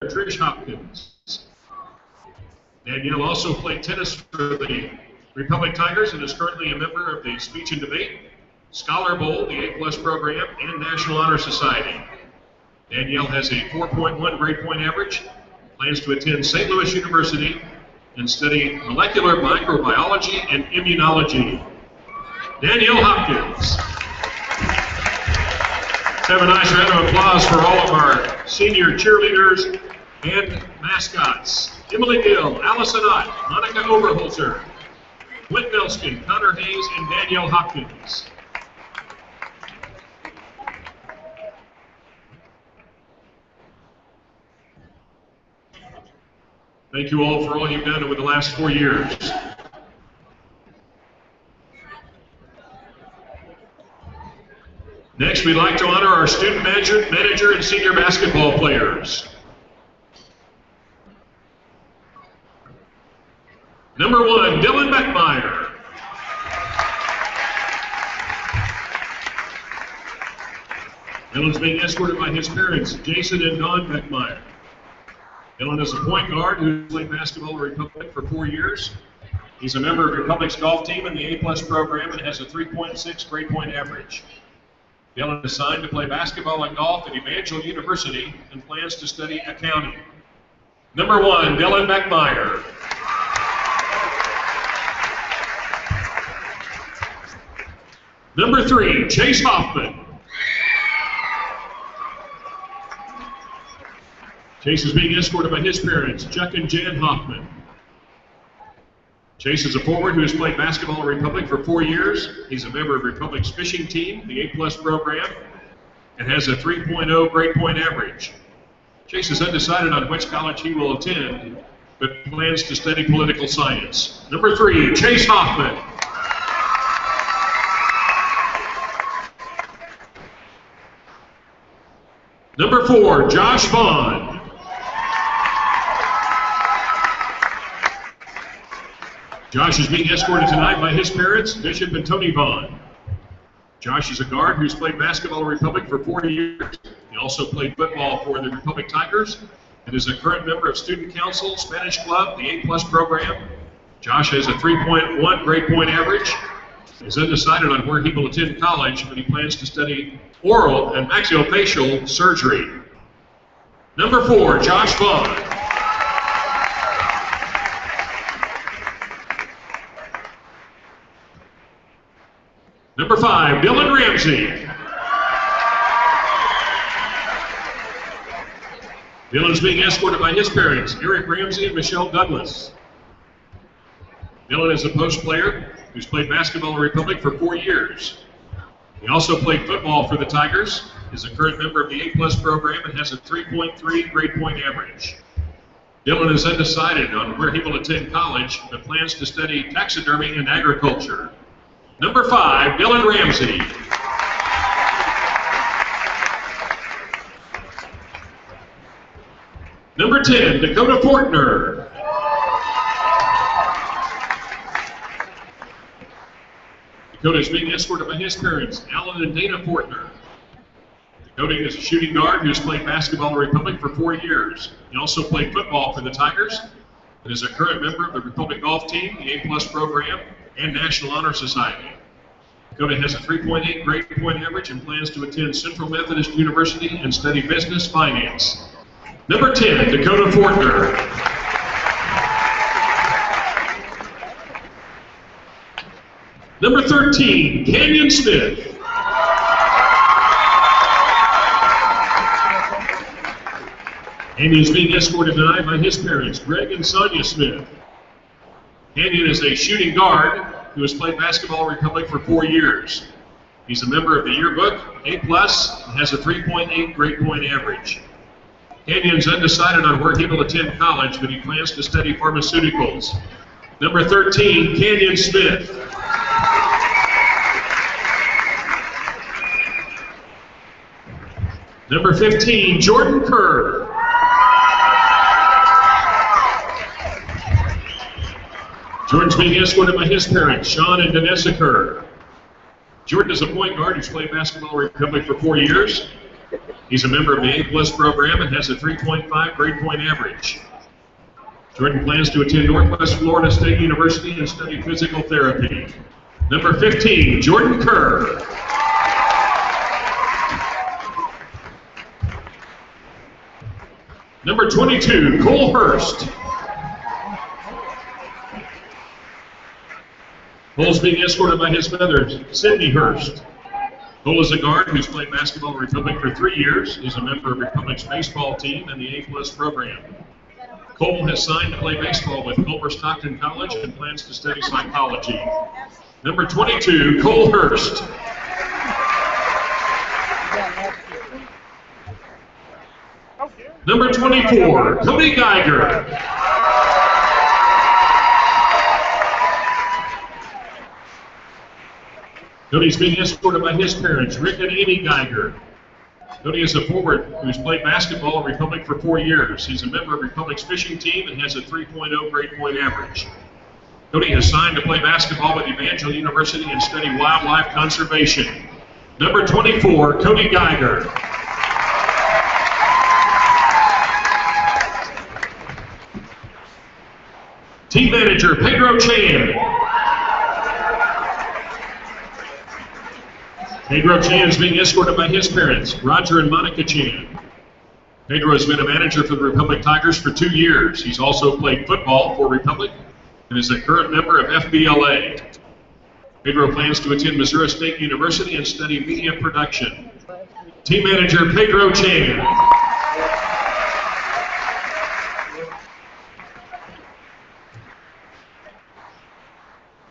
Trish Hopkins. Danielle also played tennis for the Republic Tigers and is currently a member of the Speech and Debate, Scholar Bowl, the A+ program, and National Honor Society. Danielle has a 4.1 grade point average, plans to attend St. Louis University and study molecular microbiology and immunology. Danielle Hopkins. Let's have a nice round of applause for all of our senior cheerleaders and mascots. Emily Gill, Allison Ott, Monica Overholzer, Whit Nelskin, Connor Hayes, and Danielle Hopkins. Thank you all for all you've done over the last 4 years. Next, we'd like to honor our student manager and senior basketball players. Number 1, Dylan Beckmeyer. Dylan's being escorted by his parents, Jason and Dawn Beckmeyer. Dylan is a point guard who played basketball at Republic for 4 years. He's a member of Republic's golf team in the A+ program and has a 3.6 grade point average. Dylan is signed to play basketball and golf at Evangel University and plans to study accounting. Number 1, Dylan Beckmeyer. Number 3, Chase Hoffman. Chase is being escorted by his parents, Chuck and Jan Hoffman. Chase is a forward who has played basketball at Republic for 4 years. He's a member of Republic's fishing team, the A+ program, and has a 3.0 grade point average. Chase is undecided on which college he will attend, but plans to study political science. Number 3, Chase Hoffman. Number 4, Josh Vaughn. Josh is being escorted tonight by his parents, Bishop and Tony Vaughn. Josh is a guard who's played basketball at Republic for 4 years. He also played football for the Republic Tigers and is a current member of Student Council, Spanish Club, the A+ program. Josh has a 3.1 grade point average. He's undecided on where he will attend college, but he plans to study oral and maxillofacial surgery. Number 4, Josh Vaughn. Number 5, Dylan Ramsey. Dylan's being escorted by his parents, Eric Ramsey and Michelle Douglas. Dylan is a post player who's played basketball at Republic for 4 years. He also played football for the Tigers, is a current member of the A+ program, and has a 3.3 grade point average. Dylan is undecided on where he will attend college, but plans to study taxidermy and agriculture. Number 5, Dylan Ramsey. Number 10, Dakota Portner. Dakota is being escorted by his parents, Alan and Dana Portner. Dakota is a shooting guard who has played basketball at Republic for 4 years. He also played football for the Tigers and is a current member of the Republic golf team, the A+ program, and National Honor Society. Dakota has a 3.8 grade point average and plans to attend Central Methodist University and study business finance. Number 10, Dakota Portner. Number 13, Canyon Smith. Canyon is being escorted tonight by his parents, Greg and Sonia Smith. Canyon is a shooting guard who has played basketball at Republic for 4 years. He's a member of the yearbook, A+, and has a 3.8 grade point average. Canyon's undecided on where he will attend college, but he plans to study pharmaceuticals. Number 13, Canyon Smith. Number 15, Jordan Kerr. Jordan's being escorted by his parents, Sean and Vanessa Kerr. Jordan is a point guard who's played basketball at Republic for 4 years. He's a member of the A+ program and has a 3.5 grade point average. Jordan plans to attend Northwest Florida State University and study physical therapy. Number 15, Jordan Kerr. Number 22, Cole Hurst. Cole's being escorted by his mother, Sydney Hurst. Cole is a guard who's played basketball in Republic for 3 years. He's a member of Republic's baseball team and the A+ program. Cole has signed to play baseball with Culver Stockton College and plans to study psychology. Number 22, Cole Hurst. Number 24, Cody Geiger. Cody's being escorted by his parents, Rick and Amy Geiger. Cody is a forward who's played basketball in Republic for 4 years. He's a member of Republic's fishing team and has a 3.0 grade point average. Cody has signed to play basketball with Evangel University and study wildlife conservation. Number 24, Cody Geiger. Team manager, Pedro Chan. Pedro Chan is being escorted by his parents, Roger and Monica Chan. Pedro has been a manager for the Republic Tigers for 2 years. He's also played football for Republic and is a current member of FBLA. Pedro plans to attend Missouri State University and study media production. Team manager, Pedro Chan.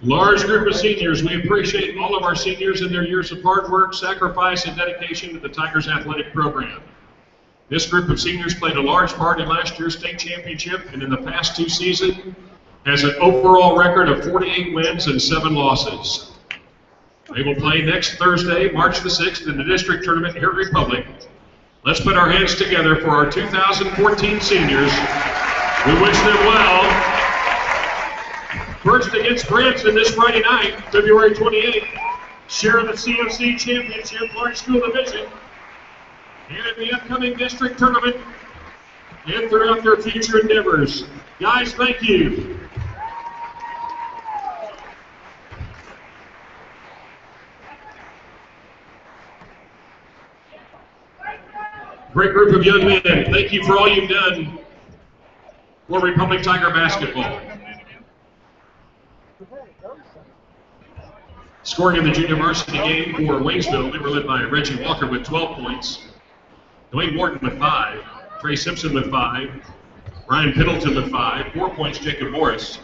Large group of seniors. We appreciate all of our seniors and their years of hard work, sacrifice, and dedication to the Tigers athletic program. This group of seniors played a large part in last year's state championship and in the past 2 seasons has an overall record of 48 wins and 7 losses. They will play next Thursday, March the 6th, in the district tournament here at Republic. Let's put our hands together for our 2014 seniors. We wish them well. First against Branson this Friday night, February 28th. Share the CFC Championship Large School Division. And in the upcoming district tournament and throughout their future endeavors. Guys, thank you. Great group of young men. Thank you for all you've done for Republic Tiger basketball. Scoring in the junior varsity game for Waynesville, they were led by Reggie Walker with 12 points, Dwayne Morton with 5, Trey Simpson with 5, Ryan Piddleton with 5, 4 points, Jacob Morris.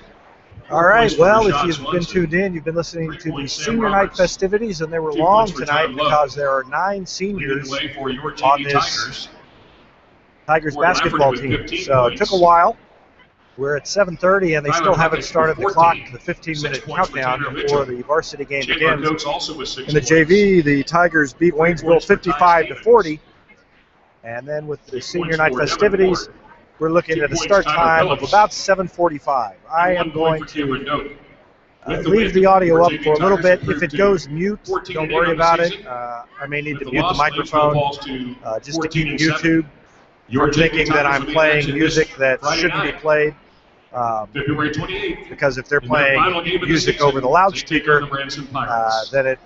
All right, well, if you've been tuned in, you've been listening to the senior night festivities, and they were long tonight because there are 9 seniors on this Tigers basketball team. So it took a while. We're at 7:30, and they still haven't started the clock, the 15-minute countdown before the varsity game begins. In the JV, the Tigers beat Waynesville 55-40, and then with the senior night festivities, we're looking at a start time of about 7:45. I am going to leave the audio up for a little bit. If it goes mute, don't worry about it. I may need to mute the microphone just to keep YouTube from thinking that I'm playing music that shouldn't be played. February 28th. Because if they're playing music over the loudspeaker, then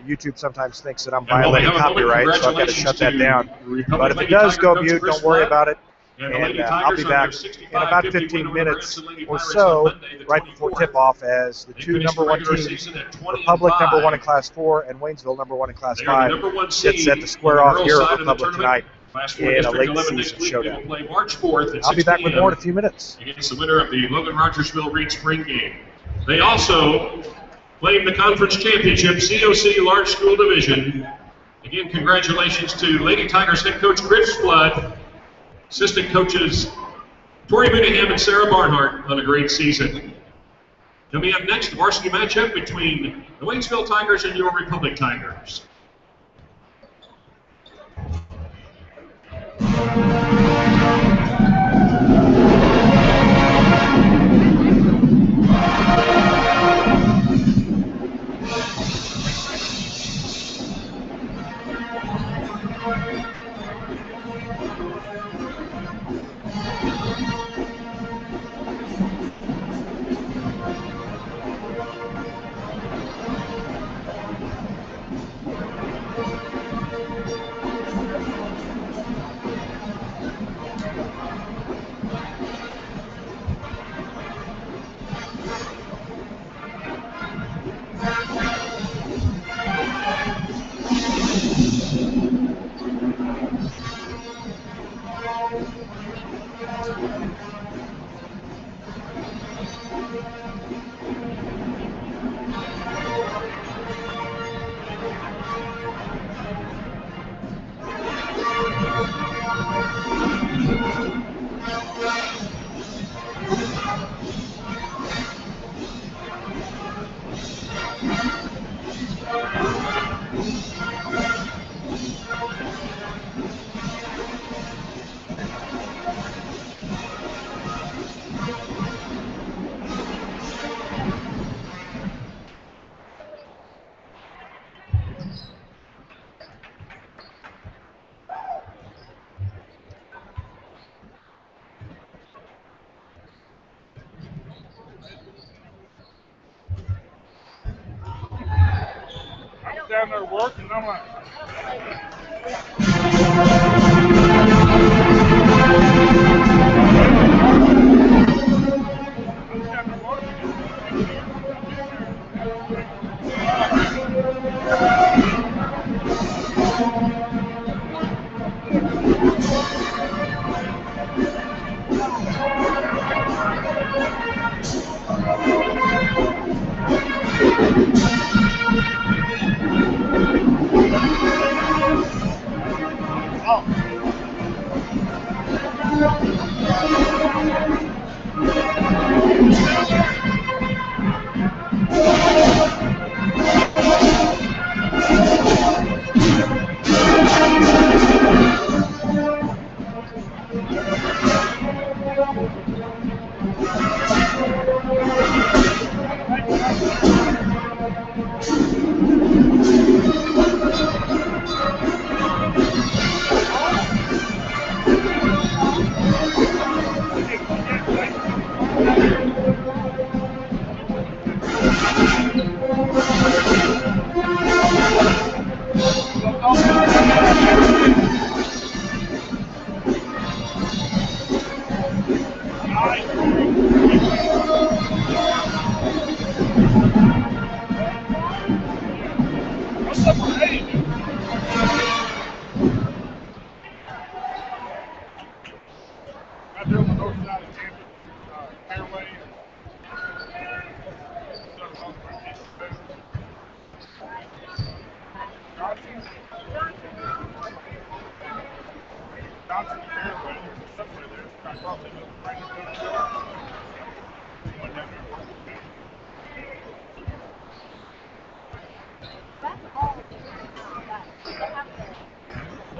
YouTube sometimes thinks that I'm violating copyright, so I've got to shut that down. But if it does go mute, don't worry about it. And I'll be back in about 15 minutes or so, right before tip-off, as the 2 #1 teams, Republic #1 in Class 4 and Waynesville #1 in Class 5, get set to square off here at Republic tonight in a late season showdown. I'll be back with more in a few minutes. Against the winner of the Logan Rogersville Reed Spring game. They also claimed the conference championship, COC Large School Division. Again, congratulations to Lady Tigers head coach Chris Flood, assistant coaches Tori Minningham and Sarah Barnhart on a great season. Coming up next, the varsity matchup between the Waynesville Tigers and your Republic Tigers. Down there working, I'm like,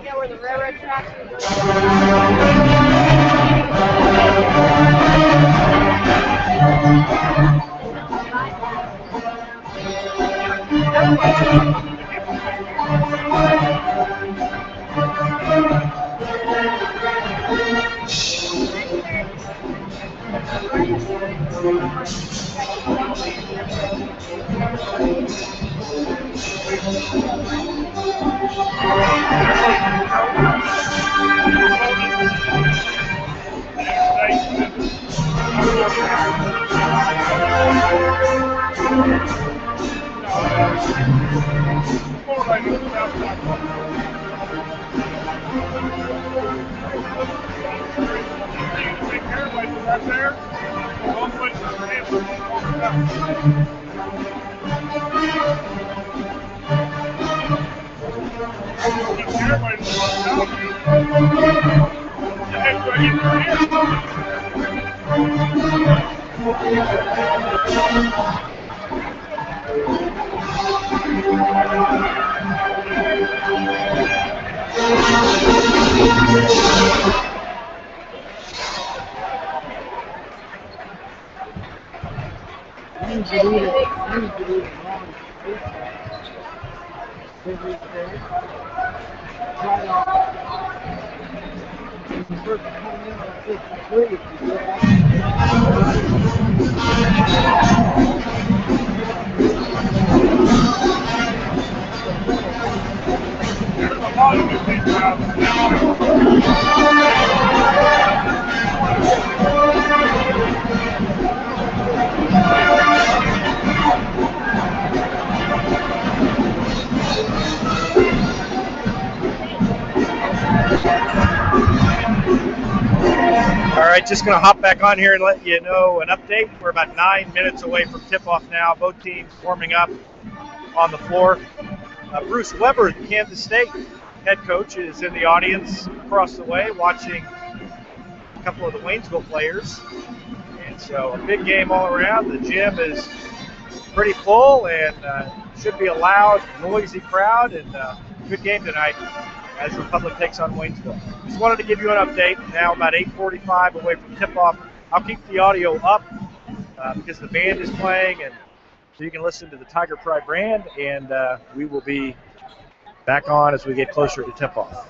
Yeah, where the railroad tracks are. right, just going to hop back on here and let you know an update. We're about 9 minutes away from tip-off now. Both teams warming up on the floor. Bruce Weber, the Kansas State head coach, is in the audience across the way watching a couple of the Waynesville players. And so a big game all around. The gym is pretty full and should be a loud, noisy crowd, and good game tonight as Republic takes on Waynesville. Just wanted to give you an update. Now about 8:45 away from tip-off. I'll keep the audio up because the band is playing, and so you can listen to the Tiger Pride brand, and we will be back on as we get closer to tip-off.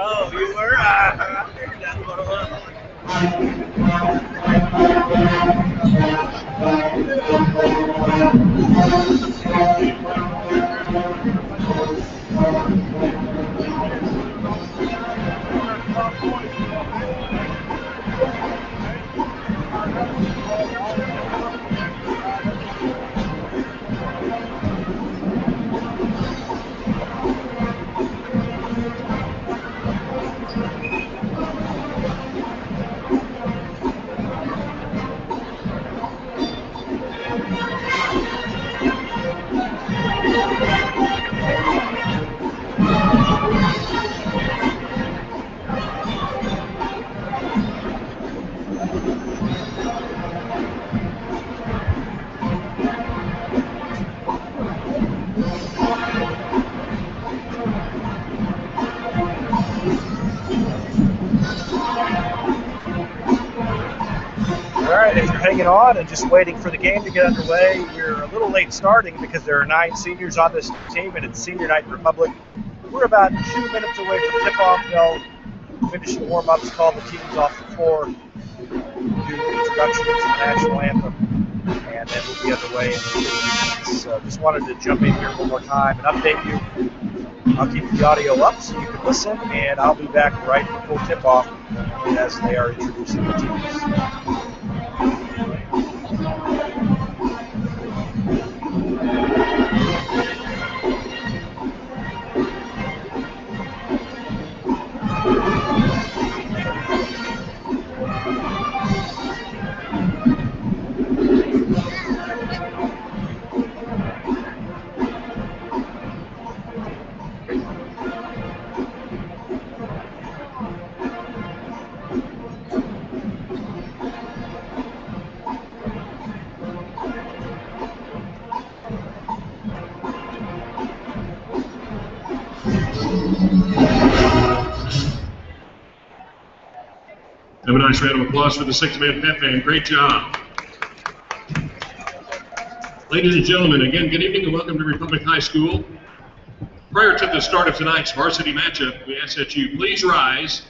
Oh, you were? I figured that's what it was. If you're hanging on and just waiting for the game to get underway, you're a little late starting because there are 9 seniors on this team and it's senior night in Republic. We're about 2 minutes away from tip-off. They'll finish the warm-ups, call the teams off the floor, do the introductions to the national anthem, and then we'll be underway in a few minutes. So just wanted to jump in here one more time and update you. I'll keep the audio up so you can listen, and I'll be back right before tip-off as they are introducing the teams. Have a nice round of applause for the 6-man pep band. Great job. Ladies and gentlemen, again, good evening and welcome to Republic High School. Prior to the start of tonight's varsity matchup, we ask that you please rise,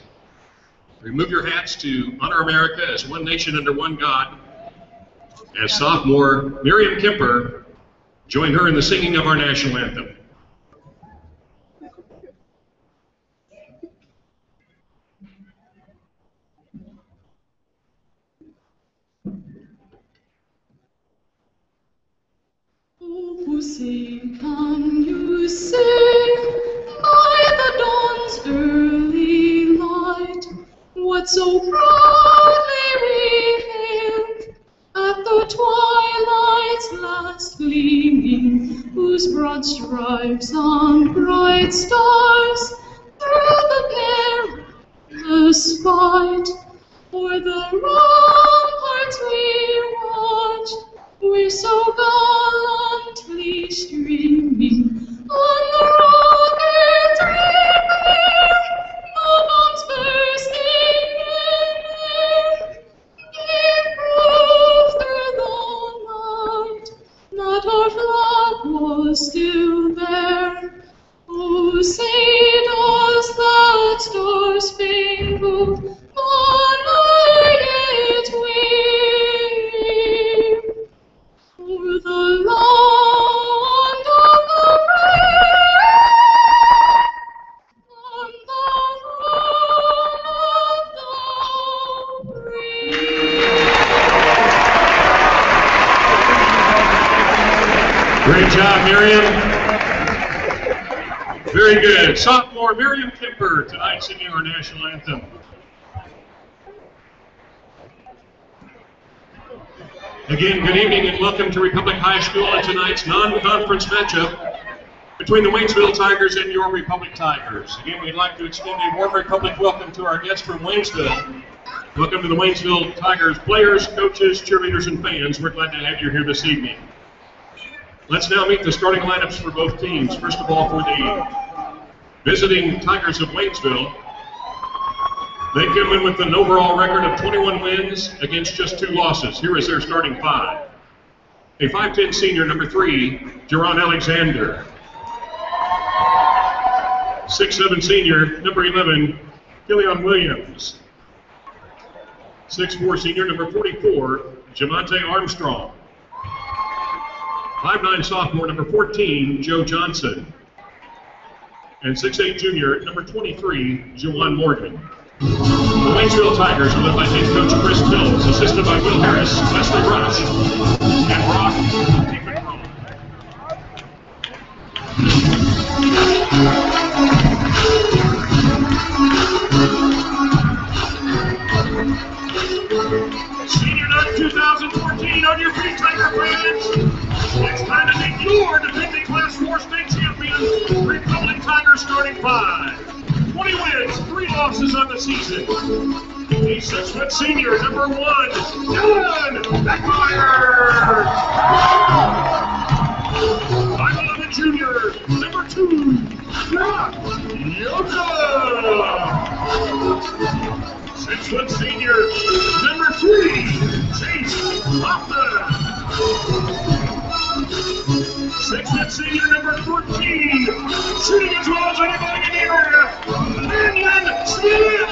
remove your hats to honor America as one nation under one God. As sophomore Miriam Kemper, join her in the singing of our national anthem. Sing, can you sing by the dawn's early light what so proudly we hailed at the twilight's last gleaming, whose broad stripes on bright stars through the perilous fight o'er the ramparts we watched. We're so gallantly streaming on the rocket's rear, the bombs bursting in air, gave proof through the night that our flag was still there. Oh, say does that star-spangled banner Great job, Miriam. Very good. Sophomore Miriam Kemper, tonight singing our national anthem. Again, good evening and welcome to Republic High School and tonight's non-conference matchup between the Waynesville Tigers and your Republic Tigers. Again, we'd like to extend a warm Republic welcome to our guests from Waynesville. Welcome to the Waynesville Tigers players, coaches, cheerleaders, and fans. We're glad to have you here this evening. Let's now meet the starting lineups for both teams. First of all, for the visiting Tigers of Waynesville, they come in with an overall record of 21 wins against just 2 losses. Here is their starting 5. A 5'10" senior, number 3, Jerron Alexander. 6'7" senior, number 11, Killian Williams. 6'4" senior, number 44, Javante Armstrong. 5'9" sophomore, number 14, Joe Johnson. And 6'8" junior, number 23, Juwan Morgan. The Waynesville Tigers are led by head coach Chris Mills, assisted by Will Harris, Wesley Rush, and Brock Diefenbroek. Senior Night 2014 on your feet, Tiger fans. It's time to meet your defending Class 4 state champion, Republic Tigers starting 5. 20 wins, 3 losses on the season. The 6' senior, number 1, Dylan Beckmeyer. 5'11" junior, number 2, Brock Yoka. 6' senior, number 3, Chase Hoffman. 6' senior, number 14, shooting as well as anybody in the area, Landon Smith.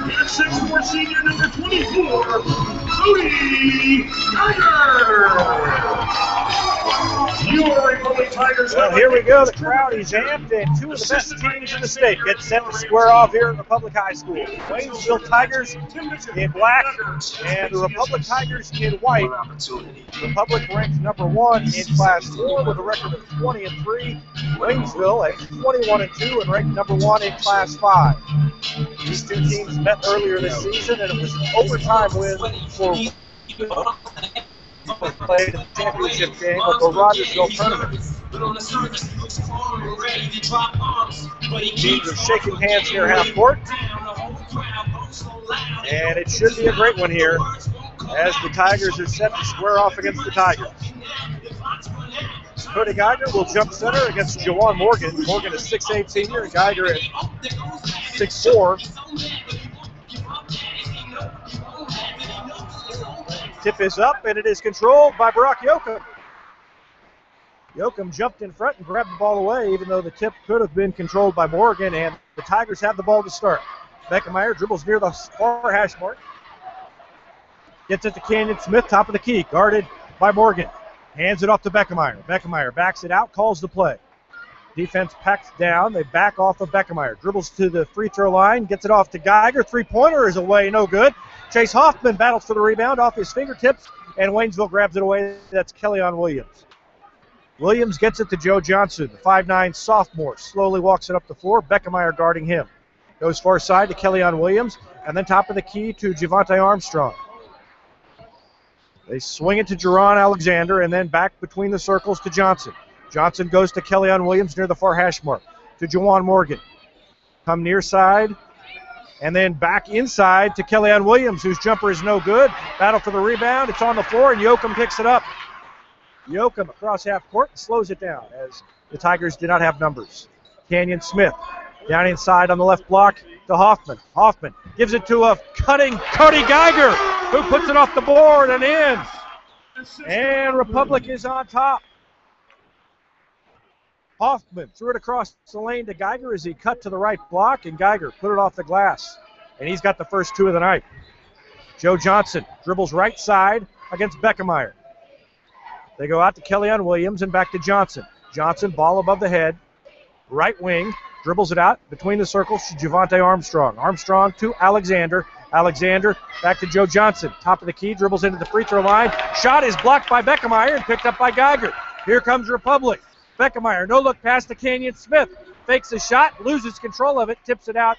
And 6'4" senior, number 24, Cody Geiger. Your Republic Tigers. Well, here we go. The crowd is amped, and 2 of the best teams in the state get set to square off here at Republic High School. Waynesville Tigers in black and the Republic Tigers in white. Republic ranked number 1 in Class 4 with a record of 20-3. Waynesville at 21-2 and ranked number 1 in Class 5. These 2 teams met earlier this season, and it was an overtime win for played in the championship game of the Rogersville tournament. Teams are shaking hands here half court. And it should be a great one here as the Tigers are set to square off against the Tigers. Cody Geiger will jump center against Juwan Morgan. Morgan is 6'8" senior and Geiger at 6'4". Tip is up, and it is controlled by Brock Yoakum. Yoakum jumped in front and grabbed the ball away, even though the tip could have been controlled by Morgan, and the Tigers have the ball to start. Beckemeyer dribbles near the far hash mark. Gets it to Canyon Smith, top of the key, guarded by Morgan. Hands it off to Beckemeyer. Beckemeyer backs it out, calls the play. Defense packs down. They back off of Beckemeyer. Dribbles to the free throw line, gets it off to Geiger. Three-pointer is away, no good. Chase Hoffman battles for the rebound off his fingertips, and Waynesville grabs it away. That's Kellyon Williams. Williams gets it to Joe Johnson, the 5'9" sophomore. Slowly walks it up the floor. Beckemeyer guarding him. Goes far side to Kellyon Williams, and then top of the key to Javante Armstrong. They swing it to Jerron Alexander, and then back between the circles to Johnson. Johnson goes to Kellyon Williams near the far hash mark. To Juwan Morgan. Come near side, and then back inside to Kellyon Williams, whose jumper is no good. Battle for the rebound. It's on the floor, and Yoakum picks it up. Yoakum across half court and slows it down as the Tigers do not have numbers. Canyon Smith down inside on the left block to Hoffman. Hoffman gives it to a cutting Cody Geiger, who puts it off the board and in. And Republic is on top. Hoffman threw it across the lane to Geiger as he cut to the right block, and Geiger put it off the glass. And he's got the first 2 of the night. Joe Johnson dribbles right side against Beckemeyer. They go out to Kellyon Williams and back to Johnson. Johnson, ball above the head. Right wing, dribbles it out between the circles to Javante Armstrong. Armstrong to Alexander. Alexander back to Joe Johnson. Top of the key, dribbles into the free throw line. Shot is blocked by Beckemeyer and picked up by Geiger. Here comes Republic. Beckemeyer, no look pass to Canyon Smith. Fakes a shot, loses control of it, tips it out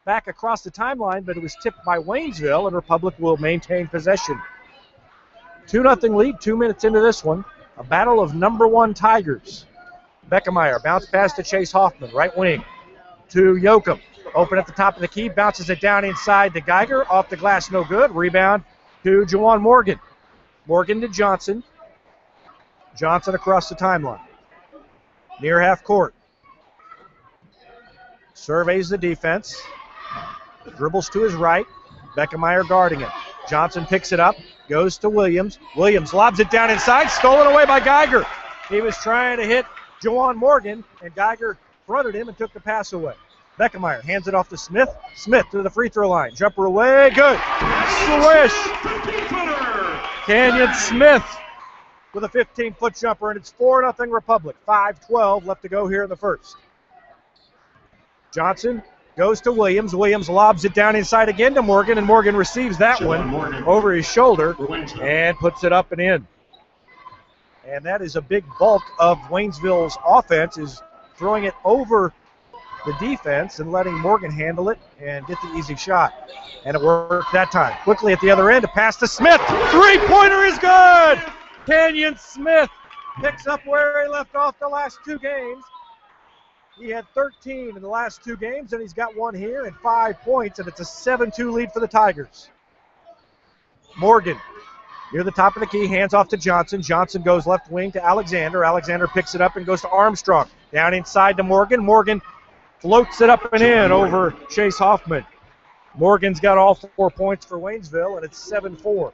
back across the timeline, but it was tipped by Waynesville, and Republic will maintain possession. 2-0 lead, 2 minutes into this one. A battle of number 1 Tigers. Beckemeyer, bounce pass to Chase Hoffman, right wing to Yoakum. Open at the top of the key, bounces it down inside to Geiger. Off the glass, no good. Rebound to Juwan Morgan. Morgan to Johnson. Johnson across the timeline. Near half court. Surveys the defense. Dribbles to his right. Beckemeyer guarding it. Johnson picks it up. Goes to Williams. Williams lobs it down inside. Stolen away by Geiger. He was trying to hit Juwan Morgan, and Geiger fronted him and took the pass away. Beckemeyer hands it off to Smith. Smith to the free throw line. Jumper away. Good. Swish. Canyon Smith with a 15-foot jumper, and it's 4-0 Republic. 5:12 left to go here in the first. Johnson goes to Williams. Williams lobs it down inside again to Morgan, and Morgan receives that one over his shoulder and puts it up and in. And that is a big bulk of Waynesville's offense, is throwing it over the defense and letting Morgan handle it and get the easy shot. And it worked that time. Quickly at the other end, a pass to Smith. Three-pointer is good! Canyon Smith picks up where he left off the last 2 games. He had 13 in the last 2 games, and he's got 1 here and 5 points, and it's a 7-2 lead for the Tigers. Morgan, near the top of the key, hands off to Johnson. Johnson goes left wing to Alexander. Alexander picks it up and goes to Armstrong. Down inside to Morgan. Morgan floats it up and in over Chase Hoffman. Morgan's got all 4 points for Waynesville, and it's 7-4.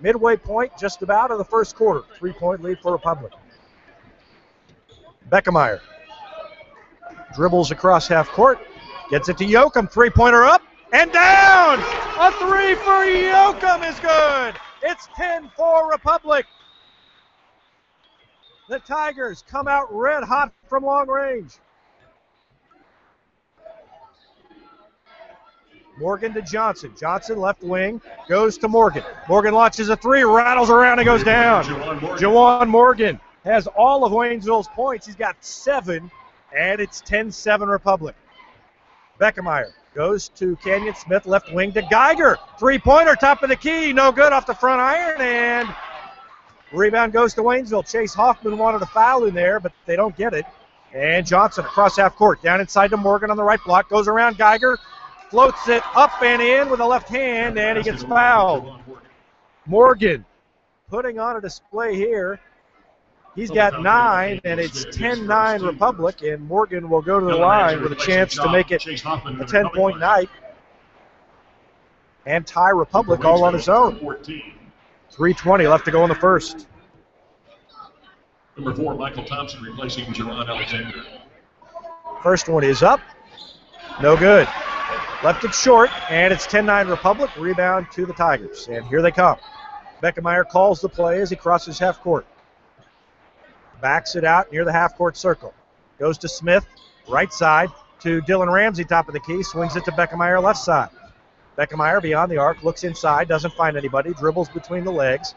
Midway point just about of the first quarter. 3-point lead for Republic. Beckemeyer dribbles across half court, gets it to Yoakum. 3-pointer up and down. A 3 for Yoakum is good. It's 10-4 Republic. The Tigers come out red hot from long range. Morgan to Johnson. Johnson left wing, goes to Morgan. Morgan launches a 3, rattles around and goes down. Juwan Morgan has all of Waynesville's points. He's got 7, and it's 10-7 Republic. Beckemeyer goes to Canyon Smith, left wing to Geiger. 3-pointer, top of the key, no good off the front iron, and rebound goes to Waynesville. Chase Hoffman wanted a foul in there, but they don't get it. And Johnson across half court, down inside to Morgan on the right block, goes around Geiger, floats it up and in with a left hand, and he gets fouled. Morgan putting on a display here. He's got 9, and it's 10-9 Republic, and Morgan will go to the line with a chance to make it a 10-point night and tie Republic all on his own. 3:20 left to go in the first. Number 4, Michael Thompson replacing Jerron Alexander. First one is up. No good. Left it short, and it's 10-9 Republic. Rebound to the Tigers, and here they come. Beckemeyer calls the play as he crosses half court. Backs it out near the half-court circle. Goes to Smith, right side, to Dylan Ramsey, top of the key. Swings it to Beckemeyer, left side. Beckemeyer beyond the arc, looks inside, doesn't find anybody, dribbles between the legs,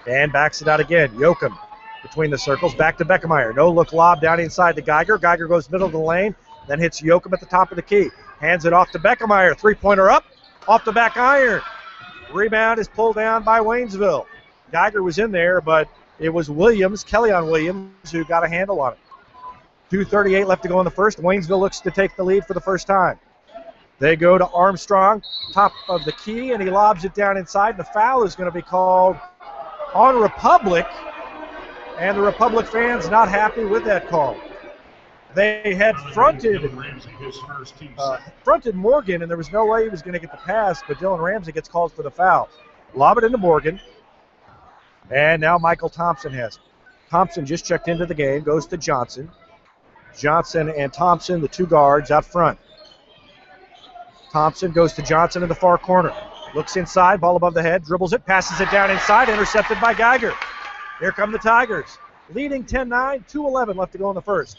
and backs it out again. Yoakum between the circles, back to Beckemeyer. No-look lob down inside to Geiger. Geiger goes middle of the lane, then hits Yoakum at the top of the key. Hands it off to Beckemeyer. 3-pointer up, off the back iron. Rebound is pulled down by Waynesville. Geiger was in there, but it was Williams, Kellyon Williams, who got a handle on it. 2:38 left to go in the first. Waynesville looks to take the lead for the first time. They go to Armstrong, top of the key, and he lobs it down inside. The foul is going to be called on Republic, and the Republic fans not happy with that call. They had fronted Morgan, and there was no way he was going to get the pass, but Dylan Ramsey gets called for the foul. Lob it into Morgan, and now Michael Thompson has it. Thompson just checked into the game, goes to Johnson. Johnson and Thompson, the 2 guards out front. Thompson goes to Johnson in the far corner. Looks inside, ball above the head, dribbles it, passes it down inside, intercepted by Geiger. Here come the Tigers, leading 10-9, 2:11 left to go in the first.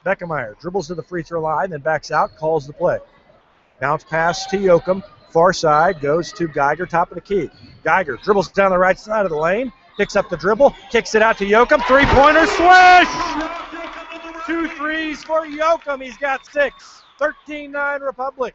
Beckemeyer dribbles to the free throw line, then backs out, calls the play. Bounce pass to Yoakum, Far side goes to Geiger, top of the key. Geiger dribbles down the right side of the lane, picks up the dribble, kicks it out to Yoakum. Three-pointer swish! 2 threes for Yoakum. He's got 6. 13-9 Republic.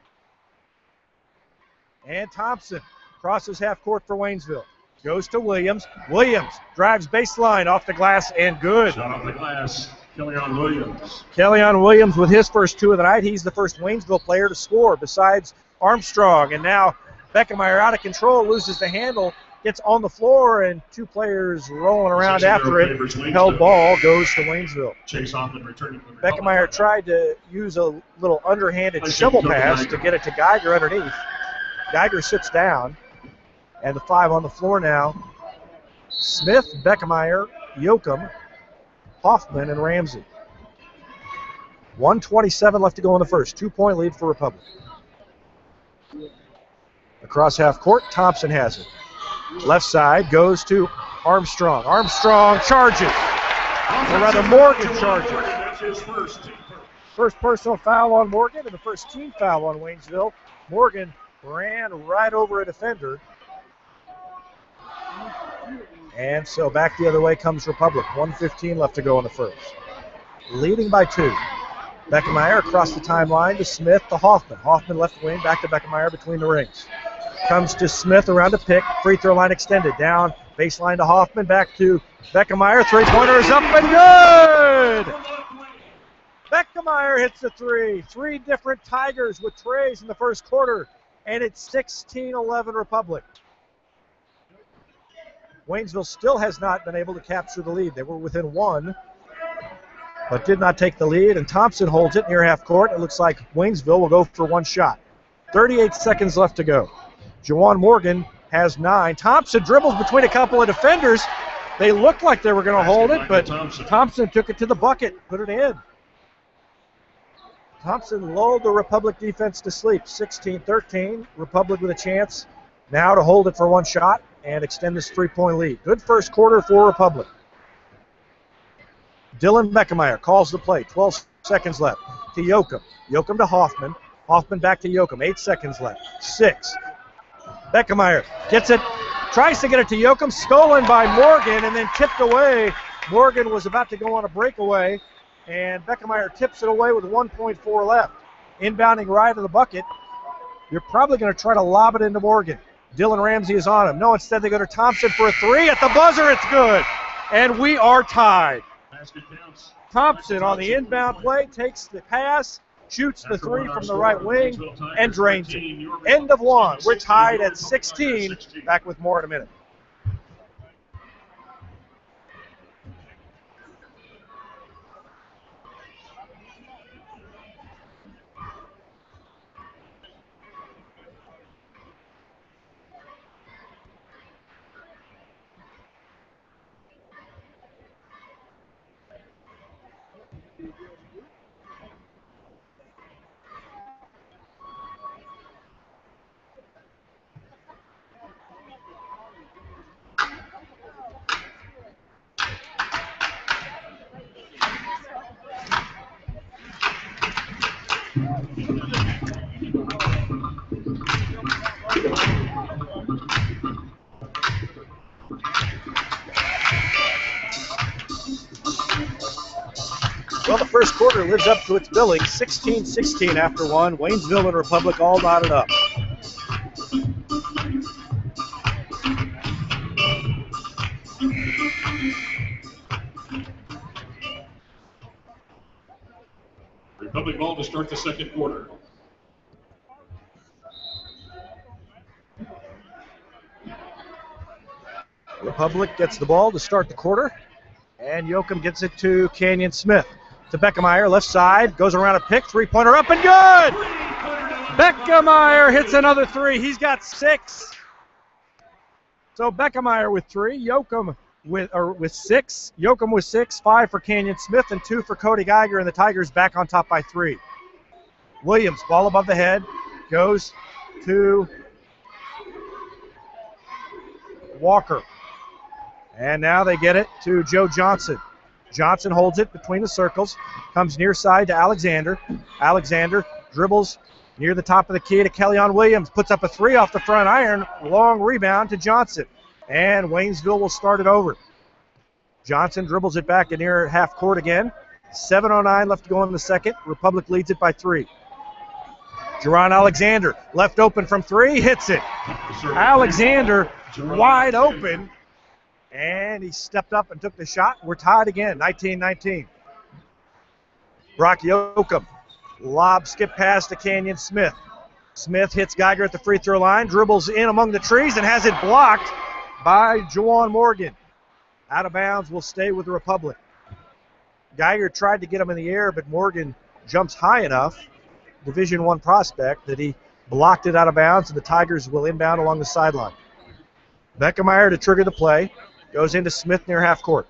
And Thompson crosses half court for Waynesville. Goes to Williams. Williams drives baseline off the glass and good. Shot off the glass. Kellyon Williams. Kellyon Williams with his first 2 of the night. He's the first Waynesville player to score besides Armstrong. And now Beckemeyer out of control, loses the handle, gets on the floor, and 2 players rolling around after it. Held ball goes to Waynesville. Chase Hoffman returning to the Beckemeyer tried to use a little underhanded shovel pass to get it to Geiger underneath. Geiger sits down, and the 5 on the floor now. Smith, Beckemeyer, Yoakum, Hoffman, and Ramsey. 1:27 left to go in the first. 2-point lead for Republic. Across half court, Thompson has it. Left side goes to Armstrong. Armstrong charges. Or rather, Morgan charges. That's his First personal foul on Morgan and the first team foul on Waynesville. Morgan ran right over a defender. And so back the other way comes Republic. 1:15 left to go in the first. Leading by 2. Beckemeyer across the timeline to Smith to Hoffman. Hoffman left wing, back to Beckemeyer between the rings. Comes to Smith around a pick. Free throw line extended. Down baseline to Hoffman. Back to Beckemeyer. Three-pointer is up and good! Beckemeyer hits the 3. 3 different Tigers with trays in the first quarter. And it's 16-11 Republic. Waynesville still has not been able to capture the lead. They were within 1, but did not take the lead. And Thompson holds it near half court. It looks like Waynesville will go for 1 shot. 38 seconds left to go. Jawan Morgan has 9. Thompson dribbles between a couple of defenders. They looked like they were going to hold it, but Thompson took it to the bucket, put it in. Thompson lulled the Republic defense to sleep. 16-13. Republic with a chance now to hold it for 1 shot and extend this 3-point lead. Good first quarter for Republic. Dylan Beckemeyer calls the play. 12 seconds left to Yoakum. Yoakum to Hoffman. Hoffman back to Yoakum. 8 seconds left. 6. Beckemeyer gets it, tries to get it to Yoakum, stolen by Morgan and then tipped away. Morgan was about to go on a breakaway, and Beckemeyer tips it away with 1.4 left. Inbounding right of the bucket. You're probably going to try to lob it into Morgan. Dylan Ramsey is on him. No, instead they go to Thompson for a 3. At the buzzer, it's good. And we are tied. Thompson on the inbound play takes the pass, shoots the 3 from the right wing, and drains it. End of 1. We're tied at 16. Back with more in a minute. Well, the first quarter lives up to its billing. 16-16 after 1. Waynesville and Republic all knotted up. Republic ball to start the second quarter. Republic gets the ball to start the quarter, and Yoakum gets it to Canyon Smith. To Beckemeyer, left side, goes around a pick, 3-pointer up and good! Beckemeyer hits another 3. He's got 6. So Beckemeyer with 3, Yoakum with 6. Yoakum with 6, 5 for Canyon Smith, and 2 for Cody Geiger, and the Tigers back on top by 3. Williams, ball above the head, goes to Walker. And now they get it to Joe Johnson. Johnson holds it between the circles, comes near side to Alexander. Alexander dribbles Near the top of the key to Kellyon Williams. Puts up a three off the front iron. Long rebound to Johnson. And Waynesville will start it over. Johnson dribbles it back in near half court again. 7:09 left to go in the second. Republic leads it by 3. Jerron Alexander left open from 3. Hits it. Alexander wide open. And he stepped up and took the shot. We're tied again, 19-19. Brock Yoakum. Lob skip pass to Canyon Smith. Smith hits Geiger at the free throw line, dribbles in among the trees, and has it blocked by Juwan Morgan. Out of bounds, will stay with the Republic. Geiger tried to get him in the air, but Morgan jumps high enough, Division I prospect, that he blocked it out of bounds, and the Tigers will inbound along the sideline. Beckemeyer to trigger the play. Goes into Smith near half court.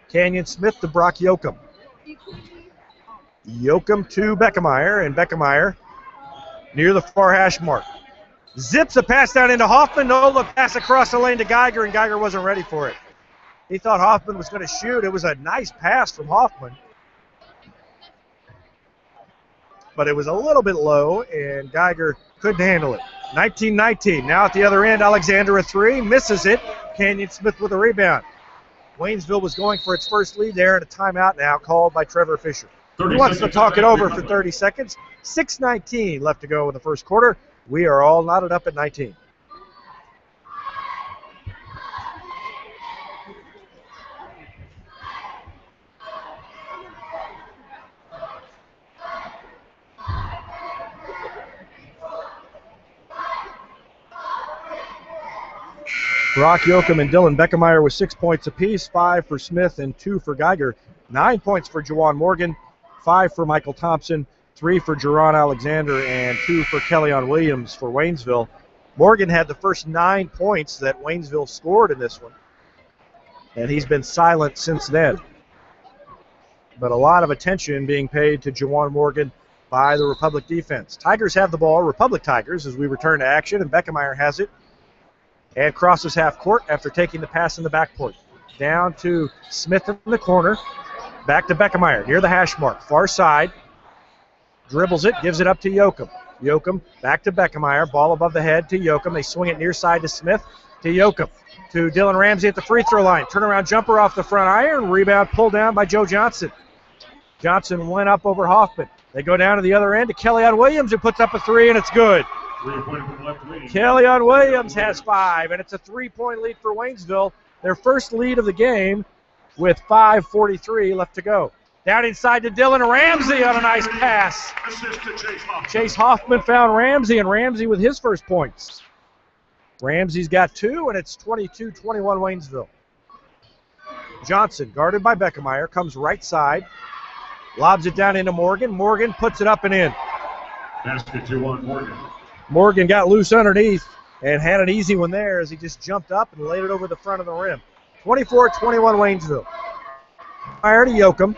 Canyon Smith to Brock Yoakum. Yoakum to Beckemeyer, and Beckemeyer near the far hash mark. Zips a pass down into Hoffman. No look pass across the lane to Geiger, and Geiger wasn't ready for it. He thought Hoffman was going to shoot. It was a nice pass from Hoffman. But it was a little bit low, and Geiger couldn't handle it. 19-19. Now at the other end, Alexander a 3. Misses it. Canyon Smith with a rebound. Waynesville was going for its first lead there, and a timeout now called by Trevor Fisher. He wants to talk it over for 30 seconds. 6:19 left to go in the first quarter. We are all knotted up at 19. Brock Yoakum and Dylan Beckemeyer with 6 points apiece, 5 for Smith and 2 for Geiger. 9 points for Juwan Morgan, 5 for Michael Thompson, 3 for Jerron Alexander, and 2 for Kellyon Williams for Waynesville. Morgan had the first 9 points that Waynesville scored in this one, and he's been silent since then. But a lot of attention being paid to Juwan Morgan by the Republic defense. Tigers have the ball, Republic Tigers, as we return to action, and Beckemeyer has it and crosses half court after taking the pass in the backcourt. Down to Smith in the corner. Back to Beckemeyer near the hash mark. Far side. Dribbles it, gives it up to Yoakum. Yoakum back to Beckemeyer. Ball above the head to Yoakum. They swing it near side to Smith. To Yoakum. To Dylan Ramsey at the free throw line. Turnaround jumper off the front iron. Rebound pulled down by Joe Johnson. Johnson went up over Hoffman. They go down to the other end to Kellyon Williams, who puts up a 3, and it's good. Kellyon Williams has 5, and it's a 3-point lead for Waynesville. Their first lead of the game with 5:43 left to go. Down inside to Dylan Ramsey on a nice pass. Chase Hoffman found Ramsey, and Ramsey with his first points. Ramsey's got 2, and it's 22-21 Waynesville. Johnson, guarded by Beckemeyer, comes right side. Lobs it down into Morgan. Morgan puts it up and in. Basket 2-1 Morgan. Morgan got loose underneath and had an easy one there as he just jumped up and laid it over the front of the rim. 24-21 Waynesville. Fire to Yoakum.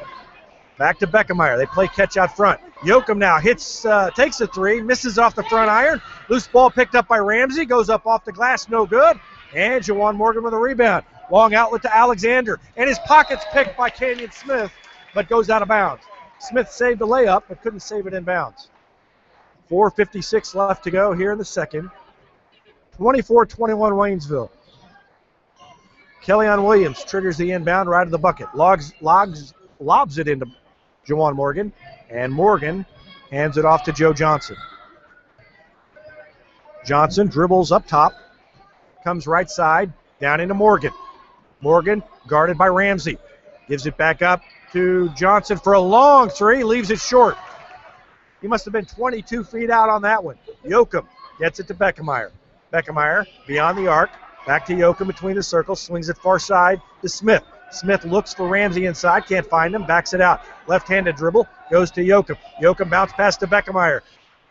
Back to Beckemeyer. They play catch out front. Yoakum now takes a 3, misses off the front iron. Loose ball picked up by Ramsey, goes up off the glass, no good. And Juwan Morgan with a rebound. Long outlet to Alexander. And his pocket's picked by Canyon Smith, but goes out of bounds. Smith saved the layup, but couldn't save it in bounds. 4:56 left to go here in the second. 24-21 Waynesville. Kellyon Williams triggers the inbound right of the bucket. Lobs it into Juwan Morgan, and Morgan hands it off to Joe Johnson. Johnson dribbles up top, comes right side, down into Morgan. Morgan guarded by Ramsey. Gives it back up to Johnson for a long 3, leaves it short. He must have been 22 feet out on that one. Yoakum gets it to Beckemeyer. Beckemeyer beyond the arc. Back to Yoakum between the circles. Swings it far side to Smith. Smith looks for Ramsey inside. Can't find him. Backs it out. Left-handed dribble. Goes to Yoakum. Yoakum bounce pass to Beckemeyer.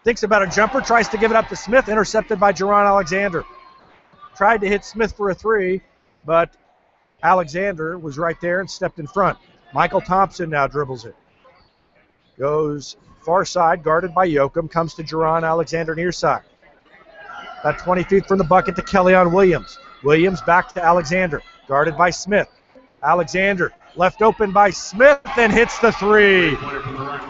Thinks about a jumper. Tries to give it up to Smith. Intercepted by Jerron Alexander. Tried to hit Smith for a 3, but Alexander was right there and stepped in front. Michael Thompson now dribbles it. Goes far side, guarded by Yoakum, comes to Jerron Alexander near side. About 20 feet from the bucket to Kellyon Williams. Williams back to Alexander, guarded by Smith. Alexander left open by Smith and hits the 3.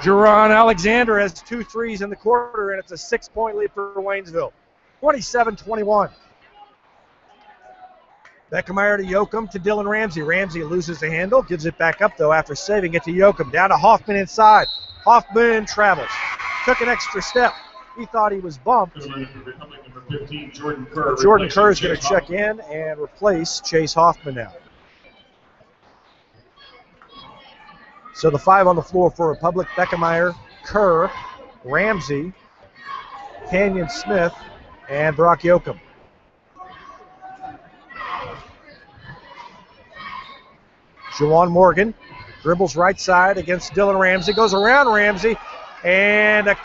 Jerron Alexander has 2 threes in the quarter, and it's a 6-point lead for Waynesville. 27-21. Beckemeyer to Yoakum to Dylan Ramsey. Ramsey loses the handle, gives it back up, though, after saving it to Yoakum. Down to Hoffman inside. Hoffman travels. Took an extra step. He thought he was bumped. Jordan Kerr is going to check in and replace Chase Hoffman now. So the 5 on the floor for Republic: Beckemeyer, Kerr, Ramsey, Canyon Smith, and Brock Yoakum. Juwan Morgan dribbles right side against Dylan Ramsey, goes around Ramsey, and a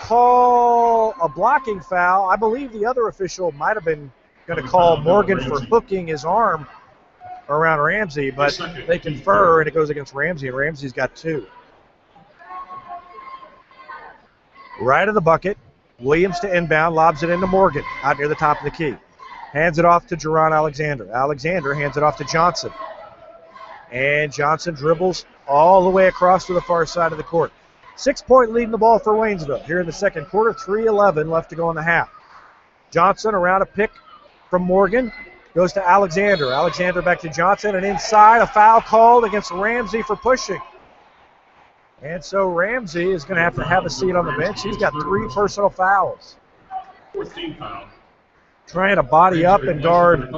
blocking foul. I believe the other official might have been going to call Morgan for hooking his arm around Ramsey, but they confer, and it goes against Ramsey, and Ramsey's got 2. Right of the bucket, Williams to inbound, lobs it into Morgan, out near the top of the key. Hands it off to Jerron Alexander. Alexander hands it off to Johnson. And Johnson dribbles all the way across to the far side of the court. 6-point lead in the ball for Waynesville. Here in the second quarter, 3:11 left to go in the half. Johnson around a pick from Morgan. Goes to Alexander. Alexander back to Johnson, and inside a foul called against Ramsey for pushing. And so Ramsey is going to have a seat on the bench. He's got 3 personal fouls. 14 foul. Trying to body up and guard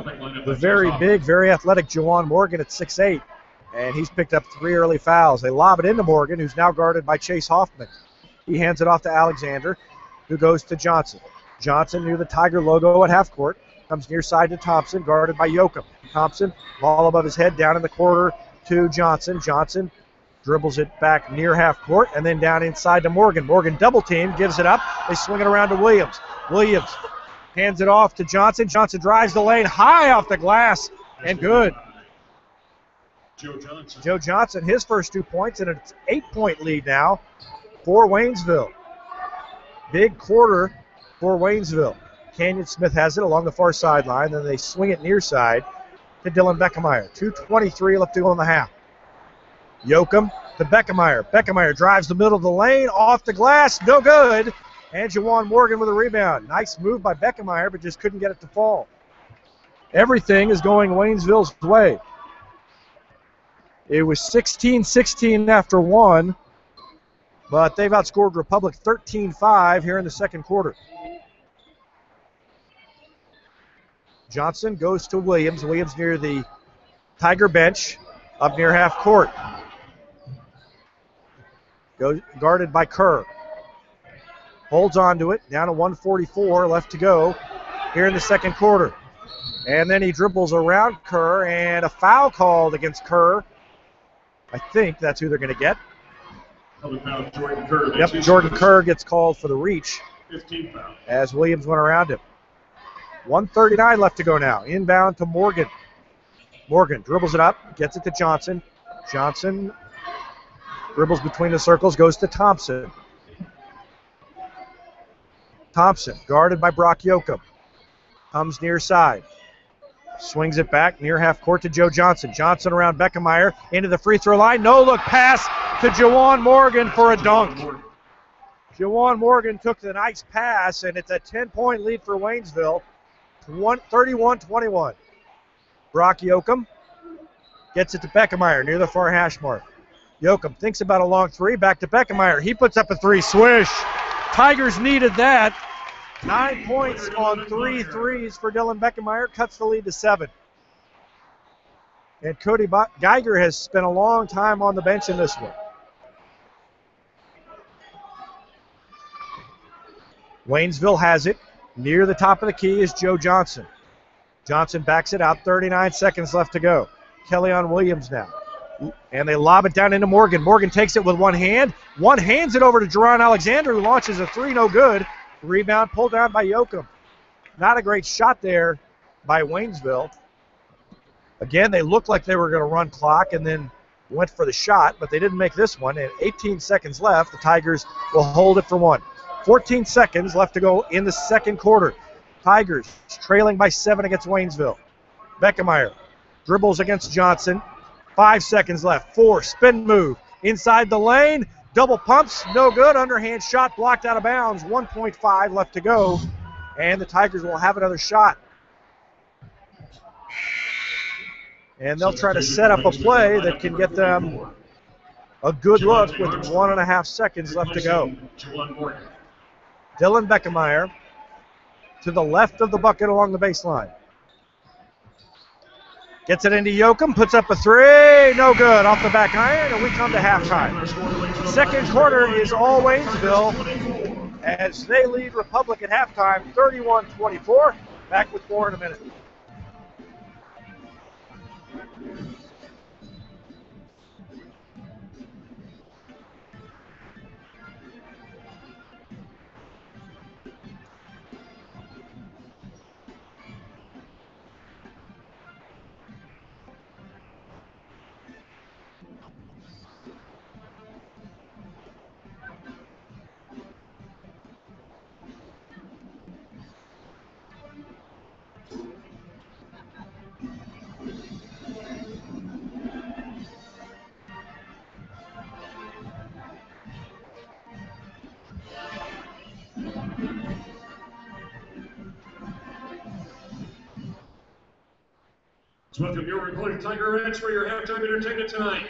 the very big, very athletic Juwan Morgan at 6'8". And he's picked up 3 early fouls. They lob it into Morgan, who's now guarded by Chase Hoffman. He hands it off to Alexander, who goes to Johnson. Johnson near the Tiger logo at half court. Comes near side to Thompson, guarded by Yoakum. Thompson, ball above his head, down in the quarter to Johnson. Johnson dribbles it back near half court, and then down inside to Morgan. Morgan double team, gives it up. They swing it around to Williams. Williams hands it off to Johnson. Johnson drives the lane high off the glass, and good. Joe Johnson, his first 2 points, and it's 8-point lead now for Waynesville. Big quarter for Waynesville. Canyon Smith has it along the far sideline, then they swing it near side to Dylan Beckemeyer. 2:23 left to go in the half. Yoakum to Beckemeyer. Beckemeyer drives the middle of the lane, off the glass, no good. And Juwan Morgan with a rebound. Nice move by Beckemeyer, but just couldn't get it to fall. Everything is going Waynesville's way. It was 16-16 after 1, but they've outscored Republic 13-5 here in the second quarter. Johnson goes to Williams. Williams near the Tiger bench, up near half court. Guarded by Kerr. Holds on to it, down to 1:44 left to go here in the second quarter. And then he dribbles around Kerr, and a foul called against Kerr. I think that's who they're going to get. Jordan Kerr. Yep, Jordan Kerr gets called for the reach 15 foul. as Williams went around him. 1:39 left to go now. Inbound to Morgan. Morgan dribbles it up, gets it to Johnson. Johnson dribbles between the circles, goes to Thompson. Thompson, guarded by Brock Yoakum. Comes near side. Swings it back near half court to Joe Johnson. Johnson around Beckemeyer into the free throw line. No look pass to Juwan Morgan for a dunk. Juwan Morgan took the nice pass, and it's a 10-point lead for Waynesville. 31-21. Brock Yoakum gets it to Beckemeyer near the far hash mark. Yoakum thinks about a long 3. Back to Beckemeyer. He puts up a 3. Swish. Tigers needed that. 9 points on 3 threes for Dylan Beckemeyer. Cuts the lead to 7. And Cody Geiger has spent a long time on the bench in this one. Waynesville has it. Near the top of the key is Joe Johnson. Johnson backs it out. 39 seconds left to go. Kelly on Williams now. And they lob it down into Morgan. Morgan takes it with one hand. One hands it over to Jerron Alexander, who launches a 3, no good. Rebound pulled down by Yoakum. Not a great shot there by Waynesville. Again, they looked like they were going to run clock and then went for the shot, but they didn't make this one. And 18 seconds left. The Tigers will hold it for 1. 14 seconds left to go in the second quarter. Tigers trailing by 7 against Waynesville. Beckemeyer dribbles against Johnson. 5 seconds left. 4, spin move. Inside the lane. Double pumps, no good. Underhand shot blocked out of bounds. 1.5 left to go. And the Tigers will have another shot. And they'll try to set up a play that can get them a good look with 1.5 seconds left to go. Dylan Beckemeyer to the left of the bucket along the baseline. Gets it into Yoakum, puts up a three, no good, off the back iron, and we come to halftime. Second quarter is all Waynesville as they lead Republic at halftime, 31-24. Back with more in a minute. Welcome your Republic Tigerettes for your halftime entertainment tonight.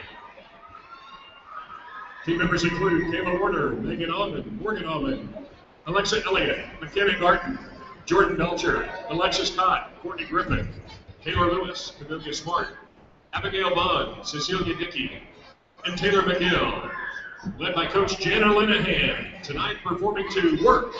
Team members include Kayla Warner, Megan Allman, Morgan Allman, Alexa Elliott, McKenna Garten, Jordan Belcher, Alexis Cott, Courtney Griffith, Taylor Lewis, Amelia Smart, Abigail Bond, Cecilia Dickey, and Taylor McGill. Led by Coach Jana Linehan, tonight performing to Work.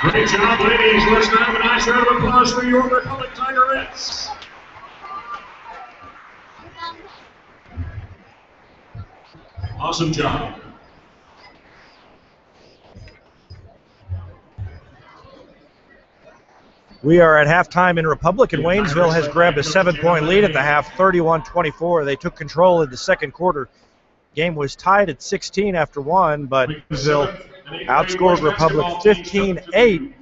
Great job, ladies. Let's have a nice round of applause for your Republic Tigerettes. Awesome job. We are at halftime in Republic, and Waynesville has grabbed a 7-point lead at the half, 31-24. They took control in the second quarter. Game was tied at 16 after one, but Waynesville outscored Republic 15-8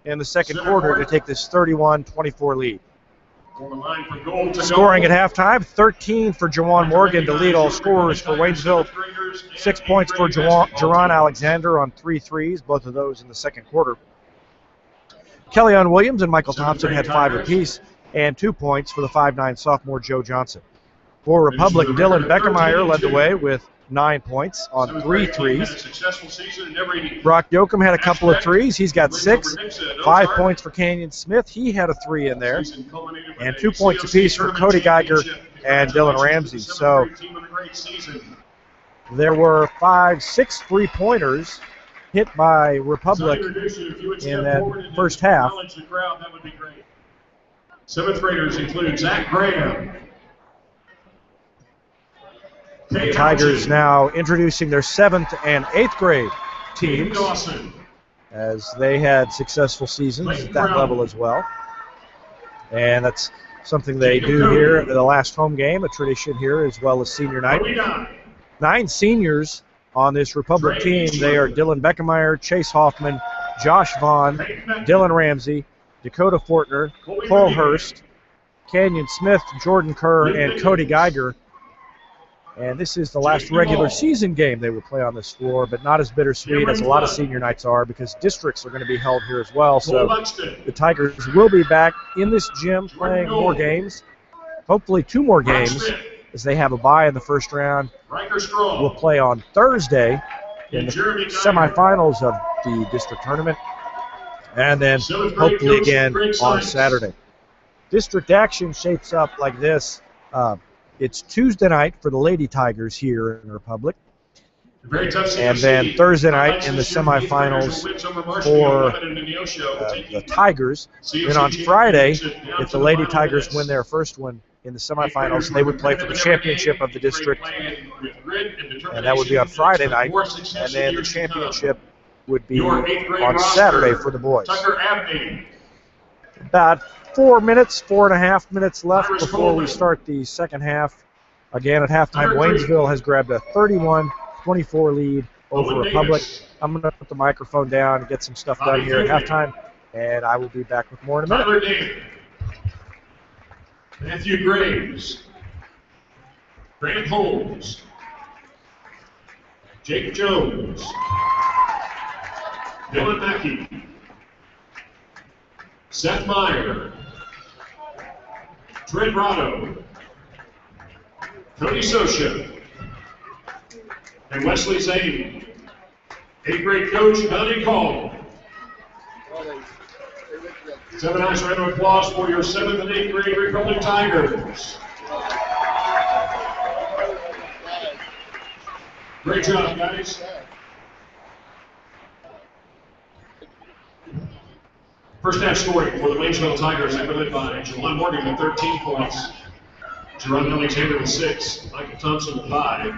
in the second quarter to take this 31-24 lead. Scoring at halftime, 13 for Jawan Morgan to lead all scorers for Waynesville. 6 points for Jaron Alexander on 3 threes, both of those in the second quarter. Kellyanne Williams and Michael Thompson had 5 apiece, and 2 points for the 5'9" sophomore Joe Johnson. For Republic, Dylan Beckemeyer led the way with 9 points on 3 threes. Brock Yoakum had a couple of threes. He's got 6. 5 points for Kenyon Smith. He had a 3 in there. And 2 points apiece for Cody Geiger and Dylan Ramsey. So there were 6 3-pointers hit by Republic in that first half. 7th graders include Zach Graham. The Tigers now introducing their 7th and 8th grade teams, as they had successful seasons at that level as well. And that's something they do here in the last home game, a tradition here, as well as senior night. 9 seniors on this Republic team. They are Dylan Beckemeyer, Chase Hoffman, Josh Vaughn, Dylan Ramsey, Dakota Portner, Cole Hurst, Canyon Smith, Jordan Kerr, and Cody Geiger. And this is the last regular season game they will play on this floor, but not as bittersweet as a lot of senior nights are, because districts are going to be held here as well. So the Tigers will be back in this gym playing more games, hopefully 2 more games, as they have a bye in the first round. We'll play on Thursday in the semifinals of the district tournament, and then hopefully again on Saturday. District action shapes up like this. It's Tuesday night for the Lady Tigers here in Republic, and then Thursday night in the semifinals for the Tigers. Then on Friday, if the Lady Tigers win their first one in the semifinals, they would play for the championship of the district, and that would be on Friday night, and then the championship would be on Saturday for the boys. About 4.5 minutes left before we start the second half. Again, at halftime, Waynesville has grabbed a 31-24 lead over Republic. I'm going to put the microphone down and get some stuff done here at halftime, and I will be back with more in a minute. Matthew Graves, Grant Holmes, Jake Jones, Dylan Mackey, Seth Meyer, Trent Rotto, Tony Sosha, and Wesley Zane. 8th grade coach, Donnie Call. Let's have a nice round of applause for your 7th and 8th grade Republic Tigers. Great job, guys. First half scoring for the Waynesville Tigers, they were led by Jelon Morgan with 13 points, Jerome Alexander with 6, Michael Thompson with 5,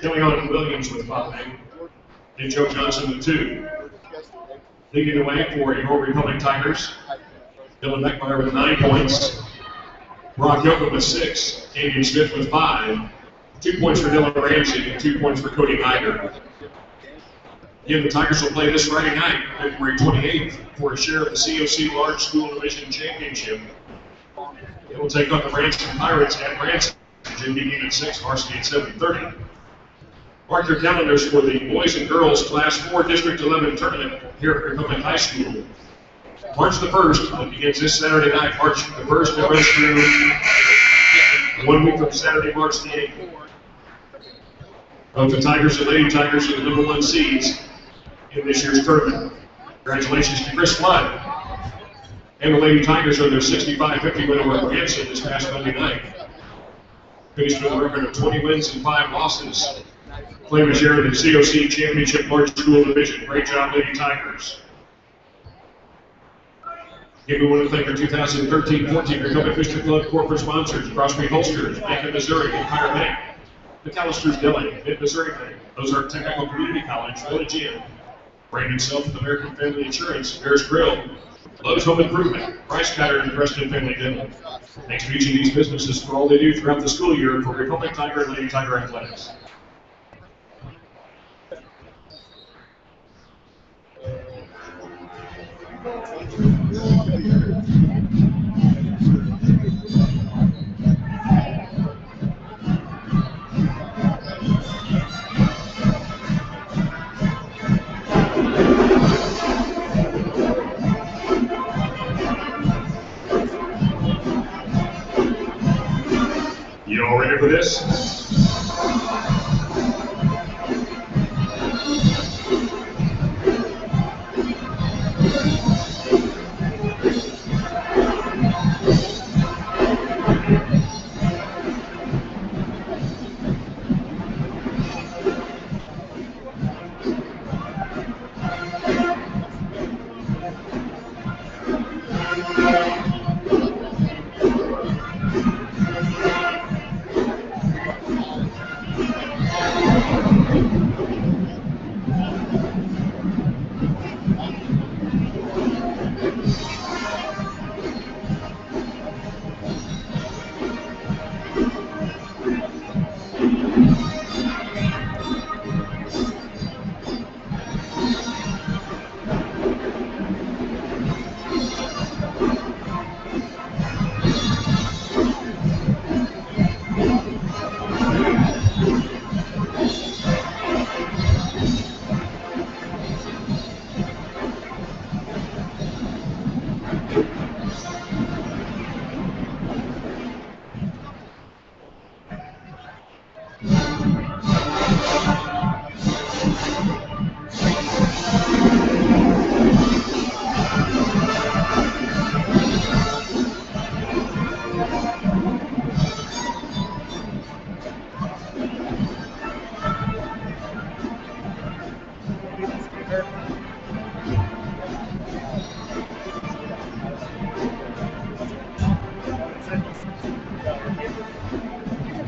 Kellyanne Williams with 5, and Joe Johnson with 2. Leading the way for your Republic Tigers, Dylan Beckmeyer with 9 points, Brock Yoka with 6, Canyon Smith with 5, 2 points for Dylan Ramsey, and 2 points for Cody Geiger. Again, the Tigers will play this Friday night, February 28th, for a share of the COC Large School Division Championship. It will take on the Branson Pirates at Branson, gym beginning at 6, varsity at 7:30. Mark your calendars for the Boys and Girls Class 4 District 11 tournament here at Republic High School. March the 1st, it begins this Saturday night, March the 1st, and runs through 1 week from Saturday, March the 8th. Both the Tigers and Lady Tigers are the number 1 seeds in this year's tournament. Congratulations to Chris Flood and the Lady Tigers on their 65-50 win over Branson this past Monday night. Finished with a record of 20 wins and 5 losses. Claim a share of the COC Championship Large School Division. Great job, Lady Tigers. Again, we want to thank our 2013-14 Republic Booster Club corporate sponsors, Crosby Holsters, Bank of Missouri, Empire Bank, McAllister's Deli, Mid-Missouri Bank, Ozark Technical Community College, Village Inn, Brandon Self with American Family Insurance, Bears Grill, Lowe's Home Improvement, Price Cutter, and Preston Family Dental. Thanks to each of these businesses for all they do throughout the school year for Republic Tiger and Lady Tiger Athletics. You all ready for this?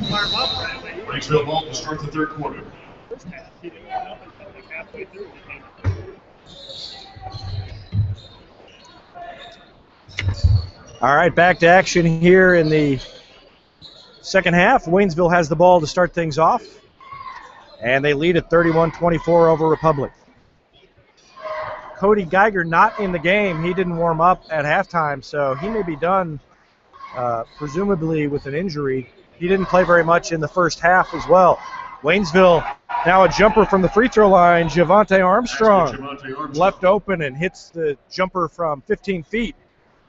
Waynesville ball to start the third quarter. First half, he didn't warm up until like halfway through. All right, back to action here in the second half. Waynesville has the ball to start things off, and they lead at 31-24 over Republic. Cody Geiger not in the game. He didn't warm up at halftime, so he may be done, presumably with an injury. He didn't play very much in the first half as well. Waynesville now a jumper from the free throw line. Javante Armstrong left open and hits the jumper from 15 feet.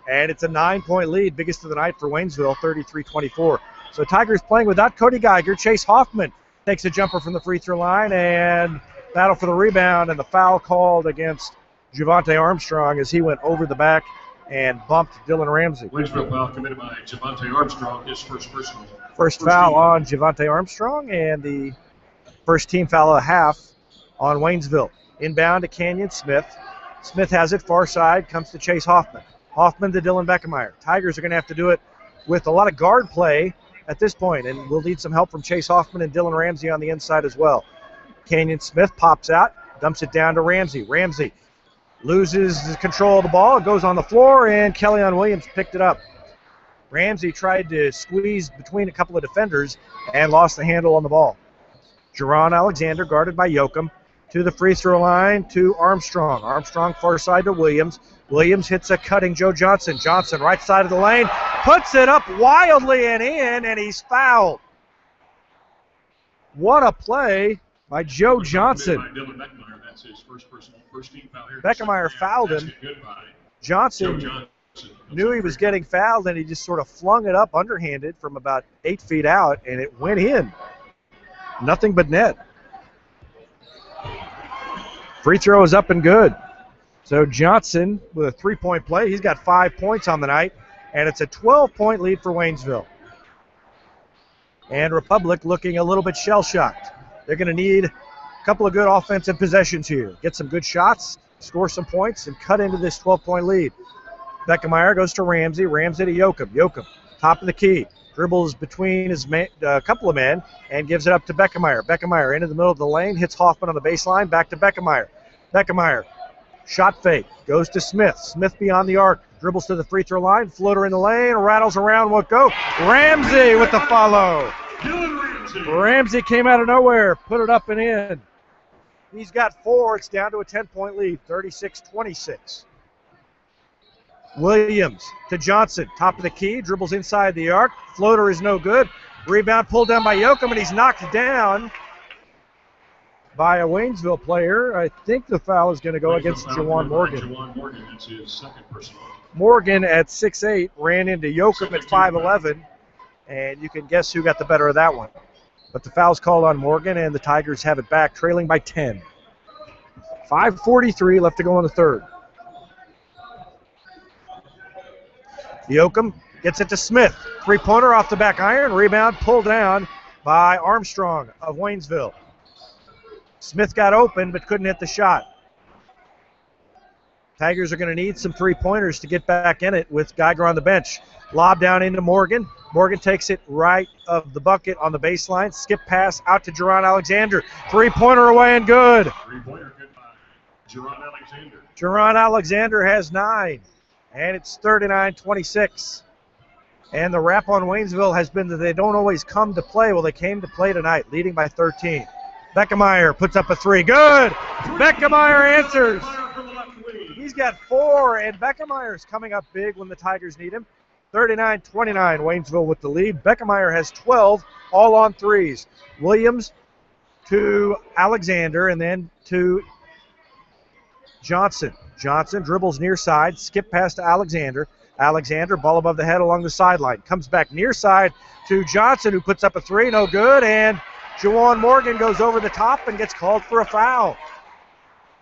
And it's a 9-point lead, biggest of the night for Waynesville, 33-24. So Tigers playing without Cody Geiger. Chase Hoffman takes a jumper from the free throw line and battle for the rebound, and the foul called against Javante Armstrong as he went over the back and bumped Dylan Ramsey. Waynesville foul committed by Javante Armstrong, his first personal. First foul on Javante Armstrong, and the first team foul of the half on Waynesville. Inbound to Canyon Smith. Smith has it far side, comes to Chase Hoffman. Hoffman to Dylan Beckemeyer. Tigers are going to have to do it with a lot of guard play at this point, and we'll need some help from Chase Hoffman and Dylan Ramsey on the inside as well. Canyon Smith pops out, dumps it down to Ramsey. Ramsey loses control of the ball, goes on the floor, and Kellyon Williams picked it up. Ramsey tried to squeeze between a couple of defenders and lost the handle on the ball. Jerron Alexander guarded by Yoakum to the free throw line to Armstrong. Armstrong far side to Williams. Williams hits a cutting Joe Johnson. Johnson right side of the lane, puts it up wildly and in, and he's fouled. What a play by Joe Johnson. Beckemeyer fouled him. Johnson knew he was getting fouled, and he just sort of flung it up underhanded from about 8 feet out, and it went in. Nothing but net. Free throw is up and good. So Johnson with a 3-point play. He's got 5 points on the night, and it's a 12-point lead for Waynesville. And Republic looking a little bit shell-shocked. They're going to need a couple of good offensive possessions here. Get some good shots, score some points, and cut into this 12-point lead. Beckemeyer goes to Ramsey. Ramsey to Yoakum. Yoakum, top of the key. Dribbles between his couple of men and gives it up to Beckemeyer. Beckemeyer into the middle of the lane, hits Hoffman on the baseline, back to Beckemeyer. Beckemeyer, shot fake, goes to Smith. Smith beyond the arc, dribbles to the free throw line, floater in the lane, rattles around, won't go. Ramsey with the follow. Ramsey came out of nowhere, put it up and in. He's got 4. It's down to a 10-point lead, 36-26. Williams to Johnson, top of the key, dribbles inside the arc. Floater is no good. Rebound pulled down by Yoakum, and he's knocked down by a Waynesville player. I think the foul is going to go against Jawan Morgan. Jawan Morgan, that's his second personal. Morgan at 6'8", ran into Yoakum at 5'11", and you can guess who got the better of that one. But the foul's called on Morgan, and the Tigers have it back, trailing by 10. 5:43 left to go in the third. Yoakum gets it to Smith. Three-pointer off the back iron. Rebound pulled down by Armstrong of Waynesville. Smith got open but couldn't hit the shot. Tigers are going to need some three-pointers to get back in it with Geiger on the bench. Lob down into Morgan. Morgan takes it right of the bucket on the baseline. Skip pass out to Jerron Alexander. Three-pointer away and good. Three-pointer good by Jerron Alexander. Jerron Alexander has 9. And it's 39-26. And the rap on Waynesville has been that they don't always come to play. Well, they came to play tonight, leading by 13. Beckemeyer puts up a 3. Good! Beckemeyer answers. He's got 4, and Beckemeyer's coming up big when the Tigers need him. 39-29, Waynesville with the lead. Beckemeyer has 12, all on threes. Williams to Alexander, and then to Johnson. Johnson dribbles near side, skip pass to Alexander. Alexander, ball above the head along the sideline. Comes back near side to Johnson, who puts up a 3, no good. And Jawan Morgan goes over the top and gets called for a foul.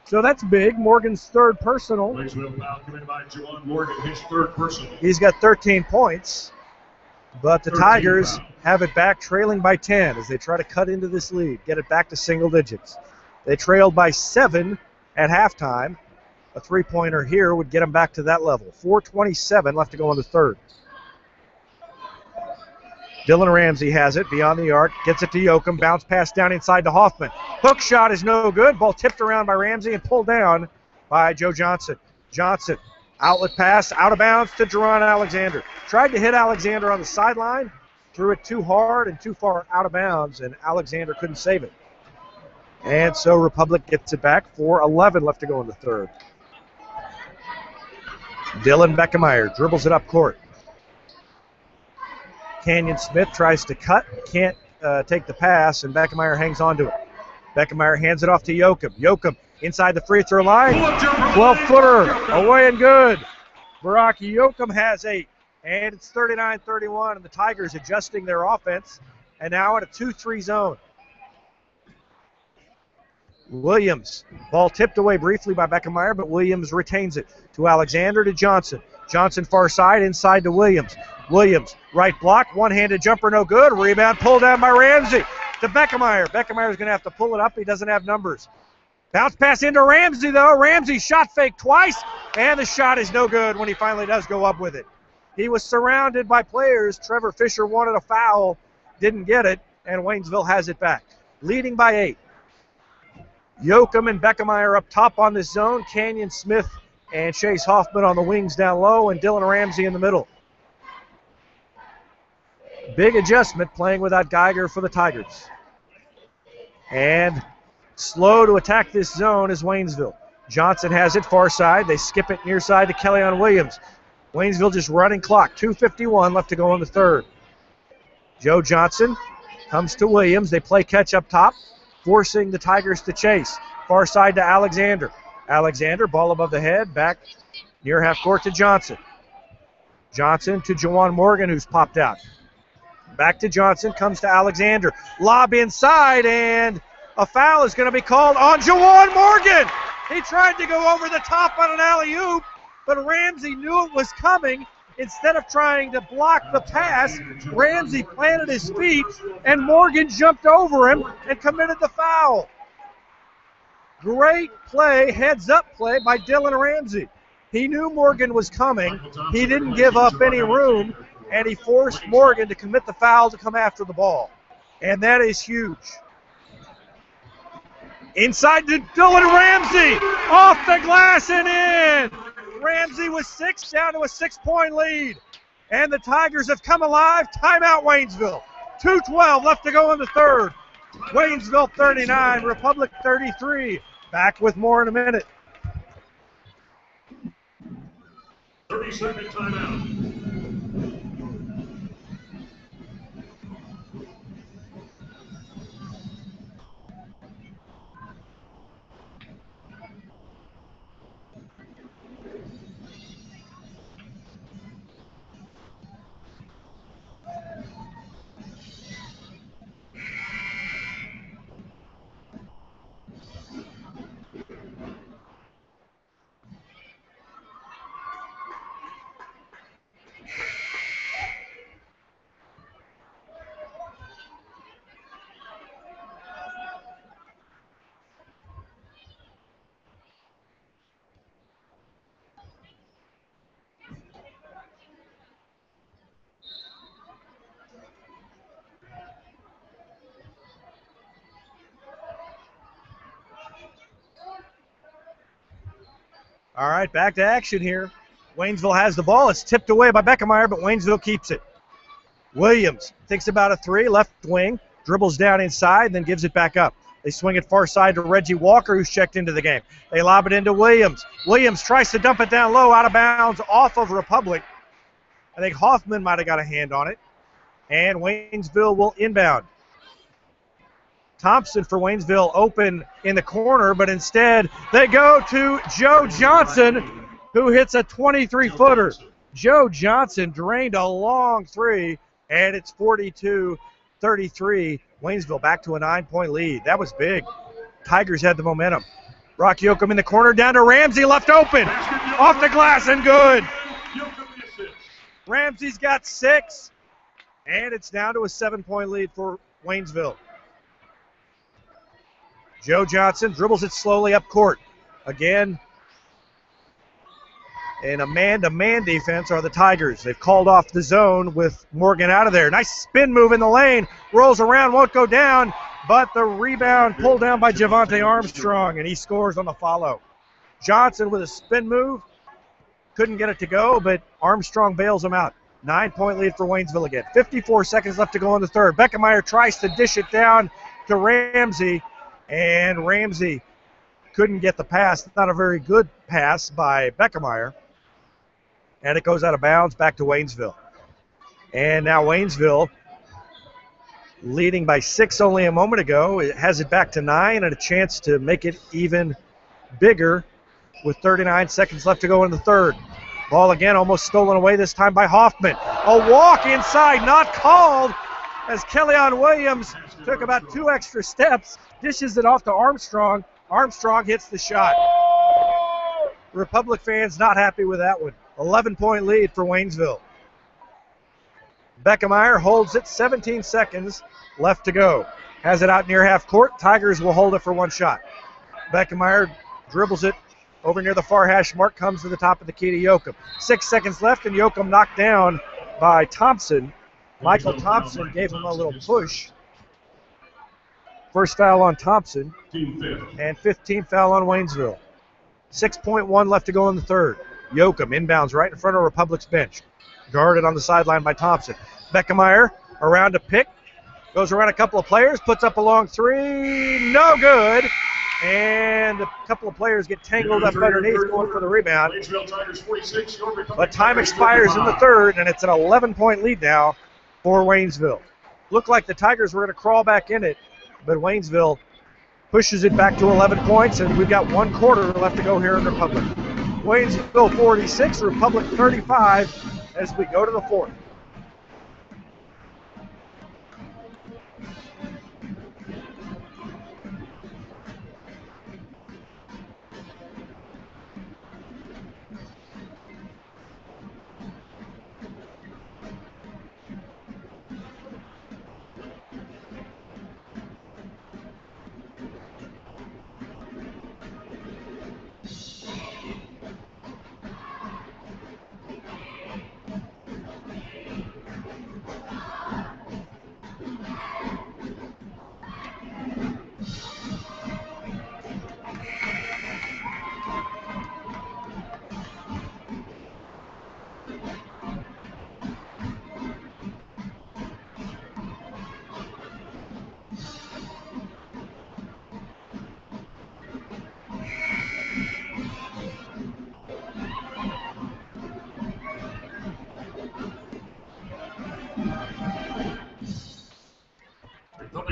So that's big. Morgan's third personal. Waynesville foul committed by Jawan Morgan, his third personal. He's got 13 points. But the Tigers have it back, trailing by 10 as they try to cut into this lead, get it back to single digits. They trailed by 7 at halftime. A three-pointer here would get them back to that level. 4:27 left to go in the third. Dylan Ramsey has it beyond the arc, gets it to Yoakum, bounce pass down inside to Hoffman. Hook shot is no good. Ball tipped around by Ramsey and pulled down by Joe Johnson. Johnson, outlet pass, out of bounds to Jerron Alexander. Tried to hit Alexander on the sideline, threw it too hard and too far out of bounds, and Alexander couldn't save it. And so Republic gets it back. 4:11 left to go in the third. Dylan Beckemeyer dribbles it up court. Canyon Smith tries to cut, can't take the pass, and Beckemeyer hangs on to it. Beckemeyer hands it off to Yoakum. Yoakum inside the free throw line. 12-footer, away and good. Baraki Yoakum has 8, and it's 39-31, and the Tigers adjusting their offense, and now in a 2-3 zone. Williams, ball tipped away briefly by Beckemeyer, but Williams retains it to Alexander to Johnson. Johnson far side, inside to Williams. Williams, right block, one-handed jumper, no good. Rebound pulled down by Ramsey to Beckemeyer. Beckemeyer's going to have to pull it up. He doesn't have numbers. Bounce pass into Ramsey, though. Ramsey shot fake twice, and the shot is no good when he finally does go up with it. He was surrounded by players. Trevor Fisher wanted a foul, didn't get it, and Waynesville has it back, leading by 8. Yoakum and Beckemeyer up top on this zone. Canyon Smith and Chase Hoffman on the wings down low, and Dylan Ramsey in the middle. Big adjustment playing without Geiger for the Tigers. And slow to attack this zone is Waynesville. Johnson has it far side. They skip it near side to Kellyon Williams. Waynesville just running clock. 2:51 left to go in the third. Joe Johnson comes to Williams. They play catch up top, forcing the Tigers to chase. Far side to Alexander. Alexander, ball above the head, back near half court to Johnson. Johnson to Jawan Morgan, who's popped out. Back to Johnson, comes to Alexander. Lob inside, and a foul is going to be called on Jawan Morgan. He tried to go over the top on an alley-oop, but Ramsey knew it was coming. Instead of trying to block the pass, Ramsey planted his feet, and Morgan jumped over him and committed the foul. Great play, heads-up play by Dylan Ramsey. He knew Morgan was coming. He didn't give up any room, and he forced Morgan to commit the foul to come after the ball. And that is huge. Inside to Dylan Ramsey, off the glass and in. Ramsey was 6, down to a 6-point lead. And the Tigers have come alive. Timeout, Waynesville. 2:12 left to go in the third. Waynesville 39, Republic 33. Back with more in a minute. 30-second timeout. All right, back to action here. Waynesville has the ball. It's tipped away by Beckemeyer, but Waynesville keeps it. Williams thinks about a 3, left wing, dribbles down inside, then gives it back up. They swing it far side to Reggie Walker, who's checked into the game. They lob it into Williams. Williams tries to dump it down low, out of bounds, off of Republic. I think Hoffman might have got a hand on it. And Waynesville will inbound. Thompson for Waynesville open in the corner, but instead they go to Joe Johnson, who hits a 23-footer. Joe Johnson drained a long 3, and it's 42-33. Waynesville back to a 9-point lead. That was big. Tigers had the momentum. Brock Yoakum in the corner, down to Ramsey, left open. Off the glass and good. Ramsey's got 6, and it's down to a 7-point lead for Waynesville. Joe Johnson dribbles it slowly up court. Again, And a man-to-man defense are the Tigers. They've called off the zone with Morgan out of there. Nice spin move in the lane. Rolls around, won't go down, but the rebound pulled down by Javante Armstrong, and he scores on the follow. Johnson with a spin move. Couldn't get it to go, but Armstrong bails him out. 9-point lead for Waynesville again. 54 seconds left to go in the third. Beckemeyer tries to dish it down to Ramsey, and Ramsey couldn't get the pass. Not a very good pass by Beckemeyer. And it goes out of bounds back to Waynesville. And now Waynesville, leading by 6 only a moment ago, it has it back to 9 and a chance to make it even bigger with 39 seconds left to go in the third. Ball again almost stolen away, this time by Hoffman. A walk inside, not called, as Kellyon Williams took about 2 extra steps, dishes it off to Armstrong. Armstrong hits the shot. Republic fans not happy with that one. 11-point lead for Waynesville. Beckemeyer holds it, 17 seconds left to go. Has it out near half court. Tigers will hold it for 1 shot. Beckemeyer dribbles it over near the far hash mark, comes to the top of the key to Yoakum. 6 seconds left, and Yoakum knocked down by Thompson. Michael Thompson gave him a little push. First foul on Thompson, and 15th foul on Waynesville. 6.1 left to go in the third. Yoakum inbounds right in front of Republic's bench. Guarded on the sideline by Thompson. Beckemeyer around to pick. Goes around a couple of players, puts up a long 3. No good. And a couple of players get tangled up underneath going for the rebound. But time expires in the third, and it's an 11-point lead now for Waynesville. Looked like the Tigers were going to crawl back in it, but Waynesville pushes it back to 11 points, and we've got 1 quarter left to go here in Republic. Waynesville 46, Republic 35 as we go to the fourth.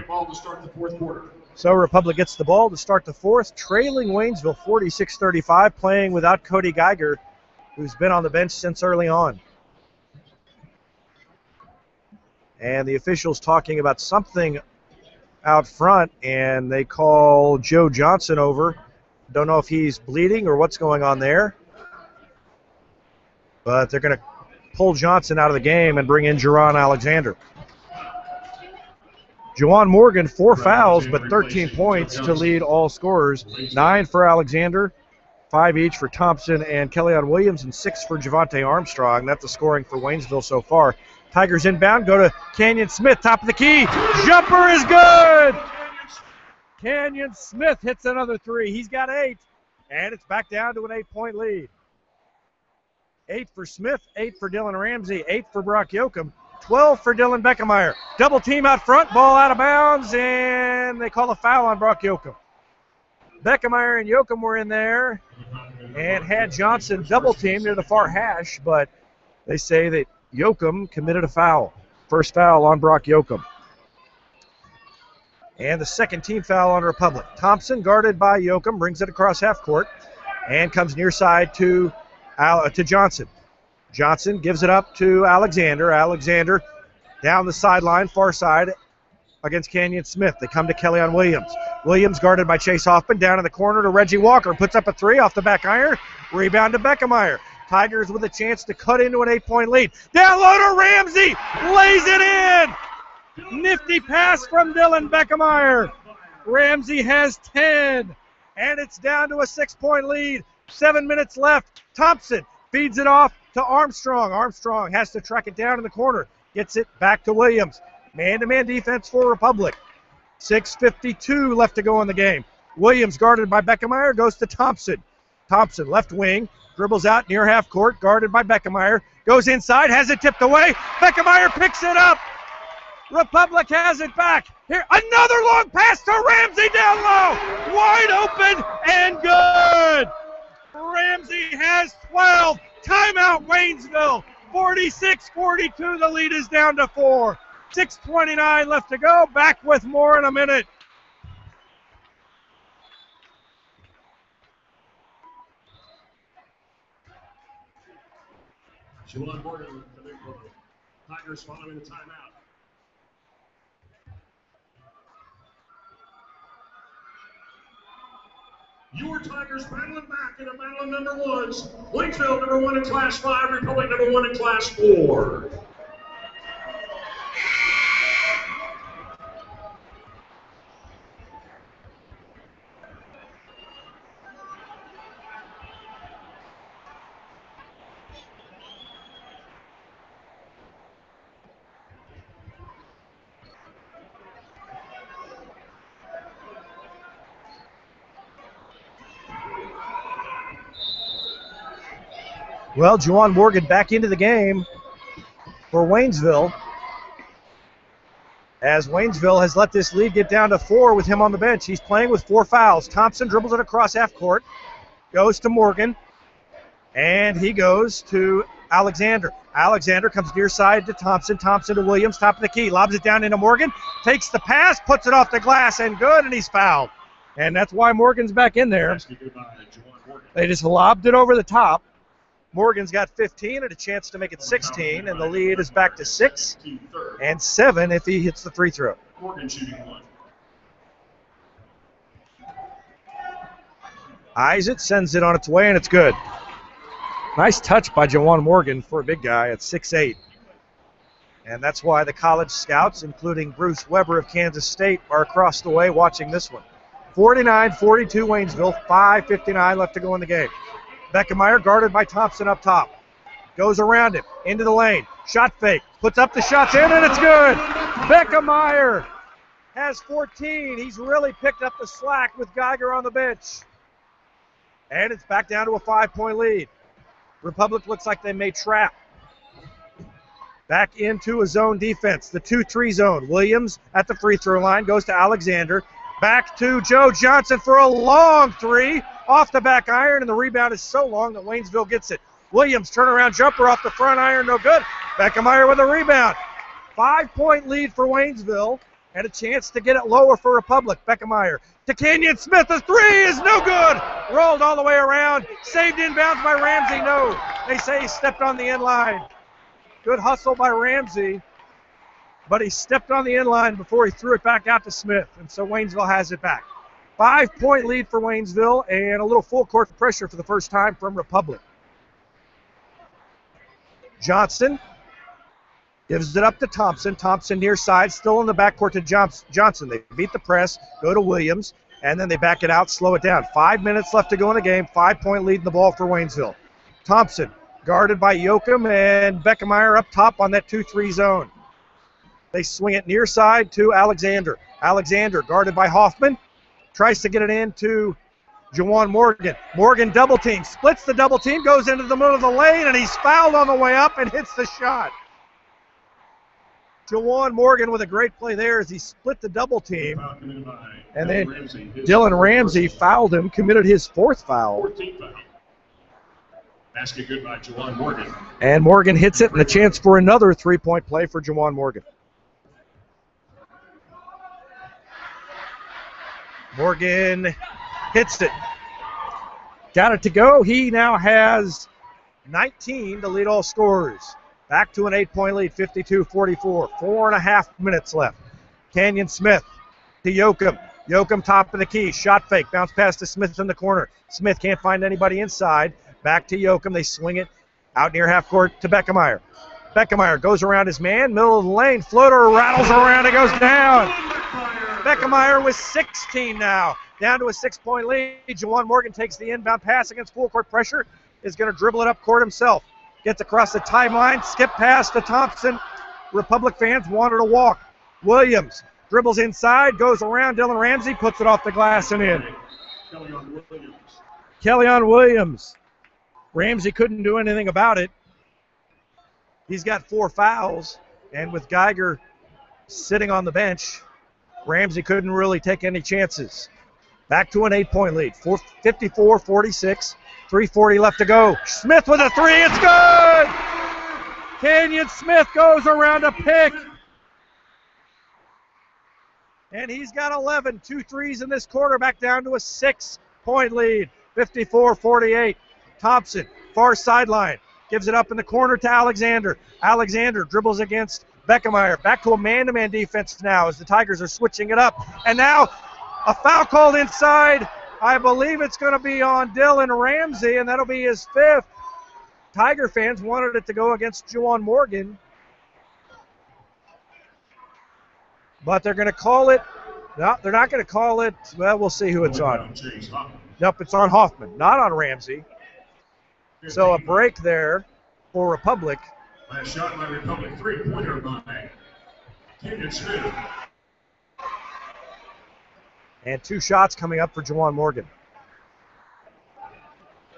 Ball to start the fourth quarter. So Republic gets the ball to start the fourth, trailing Waynesville 46-35, playing without Cody Geiger, who's been on the bench since early on. And the officials talking about something out front, and they call Joe Johnson over. Don't know if he's bleeding or what's going on there. But they're going to pull Johnson out of the game and bring in Jerron Alexander. Juwan Morgan, 4 fouls, but 13 points to lead all scorers. 9 for Alexander, 5 each for Thompson and Kellyon Williams, and 6 for Javante Armstrong. That's the scoring for Waynesville so far. Tigers inbound, go to Canyon Smith, top of the key. Jumper is good! Canyon Smith hits another 3. He's got 8, and it's back down to an 8-point lead. 8 for Smith, 8 for Dylan Ramsey, 8 for Brock Yoakum. 12 for Dylan Beckemeyer. Double team out front, ball out of bounds, and they call a foul on Brock Yoakum. Beckemeyer and Yoakum were in there and had Johnson double team near the far hash, but they say that Yoakum committed a foul. First foul on Brock Yoakum. And the second team foul on Republic. Thompson, guarded by Yoakum, brings it across half court and comes near side to Johnson. Johnson gives it up to Alexander. Alexander down the sideline, far side against Canyon Smith. They come to Kellyon Williams. Williams guarded by Chase Hoffman. Down in the corner to Reggie Walker. Puts up a 3 off the back iron. Rebound to Beckemeyer. Tigers with a chance to cut into an 8-point lead. Down low to Ramsey. Lays it in. Nifty pass from Dylan Beckemeyer. Ramsey has 10. And it's down to a 6-point lead. 7 minutes left. Thompson Feeds it off to Armstrong. Armstrong has to track it down in the corner. Gets it back to Williams. Man-to-man defense for Republic. 6:52 left to go in the game. Williams guarded by Beckemeyer goes to Thompson. Thompson, left wing, dribbles out near half court, guarded by Beckemeyer. Goes inside, has it tipped away. Beckemeyer picks it up. Republic has it back. Here, another long pass to Ramsey down low. Wide open and good. Ramsey has 12. Timeout, Waynesville. 46-42, the lead is down to 4. 6:29 left to go. Back with more in a minute. Juwan Morgan, the Tigers following the timeout. Your Tigers battling back in a battle of number ones. Waynesville number 1 in Class 5, Republic number 1 in Class 4. Well, Juwan Morgan back into the game for Waynesville, as Waynesville has let this lead get down to 4 with him on the bench. He's playing with 4 fouls. Thompson dribbles it across half court, goes to Morgan, and he goes to Alexander. Alexander comes near side to Thompson. Thompson to Williams, top of the key, lobs it down into Morgan, takes the pass, puts it off the glass, and good, and he's fouled. And that's why Morgan's back in there. They just lobbed it over the top. Morgan's got 15 and a chance to make it 16, and the lead is back to 6 and 7 if he hits the free throw. Morgan shooting 1. Eyes it, sends it on its way, and it's good. Nice touch by Juwan Morgan for a big guy at 6'8". And that's why the college scouts, including Bruce Weber of Kansas State, are across the way watching this one. 49-42 Waynesville, 5:59 left to go in the game. Beckemeyer guarded by Thompson up top. Goes around him, into the lane. Shot fake, puts up the shots in, and it's good. Beckemeyer has 14. He's really picked up the slack with Geiger on the bench. And it's back down to a 5-point lead. Republic looks like they may trap. Back into a zone defense, the 2-3 zone. Williams at the free throw line, goes to Alexander. Back to Joe Johnson for a long 3. Off the back iron, and the rebound is so long that Waynesville gets it. Williams, turnaround jumper off the front iron, no good. Beckemeyer with a rebound. 5-point lead for Waynesville, and a chance to get it lower for Republic. Beckemeyer to Kenyon Smith. The 3 is no good. Rolled all the way around. Saved inbounds by Ramsey. No, they say he stepped on the end line. Good hustle by Ramsey, but he stepped on the end line before he threw it back out to Smith, and so Waynesville has it back. 5-point lead for Waynesville, and a little full court pressure for the first time from Republic. Johnson gives it up to Thompson. Thompson near side, still in the backcourt to Johnson. They beat the press, go to Williams, and then they back it out, slow it down. 5 minutes left to go in the game. 5-point lead in the ball for Waynesville. Thompson guarded by Yoakum, and Beckemeyer up top on that 2-3 zone. They swing it near side to Alexander. Alexander guarded by Hoffman. Tries to get it into Juwan Morgan. Morgan double team, splits the double team, goes into the middle of the lane, and he's fouled on the way up and hits the shot. Juwan Morgan with a great play there as he split the double team. And then Dylan Ramsey fouled him, committed his 4th foul. 14th foul. Basket good by Juwan Morgan. And Morgan hits it, and a chance for another 3-point play for Juwan Morgan. Morgan hits it. Got it to go. He now has 19 to lead all scorers. Back to an 8-point lead, 52-44. 4.5 minutes left. Kenyon Smith to Yoakum. Yoakum top of the key. Shot fake. Bounce pass to Smith in the corner. Smith can't find anybody inside. Back to Yoakum. They swing it out near half court to Beckemeyer. Beckemeyer goes around his man. Middle of the lane. Floater rattles around and goes down. Beckemeyer with 16 now. Down to a 6-point lead. Juwan Morgan takes the inbound pass against full court pressure. is going to dribble it up court himself. Gets across the timeline, skip past to Thompson. Republic fans wanted to walk. Williams dribbles inside, goes around Dylan Ramsey, puts it off the glass and in. Kellyon Williams. Ramsey couldn't do anything about it. He's got 4 fouls, and with Geiger sitting on the bench, Ramsey couldn't really take any chances. Back to an 8-point lead, 54-46, 3:40 left to go. Smith with a 3, it's good! Kenyon Smith goes around a pick. And he's got 11, 2 threes in this quarter, back down to a 6-point lead, 54-48. Thompson, far sideline, gives it up in the corner to Alexander. Alexander dribbles against Beckemeyer. Back to a man-to-man defense now as the Tigers are switching it up. And now a foul called inside. I believe it's going to be on Dylan Ramsey, and that'll be his 5th. Tiger fans wanted it to go against Juwan Morgan. But they're going to call it. No, they're not going to call it. Well, we'll see who it's on. Nope, it's on Hoffman, not on Ramsey. So a break there for Republic. Last shot by Republic, 3-pointer by Kenyon Smith. And 2 shots coming up for Juwan Morgan.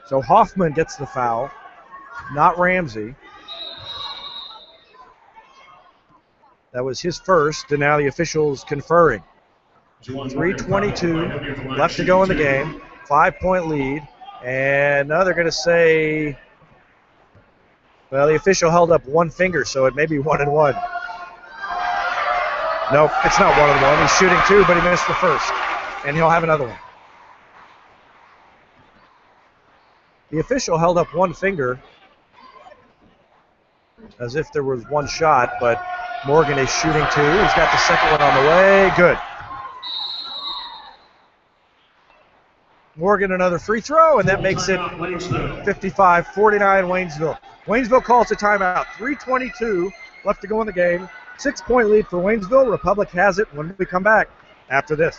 So Hoffman gets the foul, not Ramsey. That was his first, and now the officials conferring. 3:22 left to go in the game, 5-point lead. And now they're going to say, well, the official held up 1 finger, so it may be 1-1. Nope, it's not 1-1. He's shooting 2, but he missed the first. And he'll have another one. The official held up 1 finger as if there was 1 shot, but Morgan is shooting 2. He's got the second one on the way. Good. Morgan another free throw, and that makes it 55-49 Waynesville. Waynesville calls a timeout. 3:22 left to go in the game. 6-point lead for Waynesville. Republic has it when we come back after this.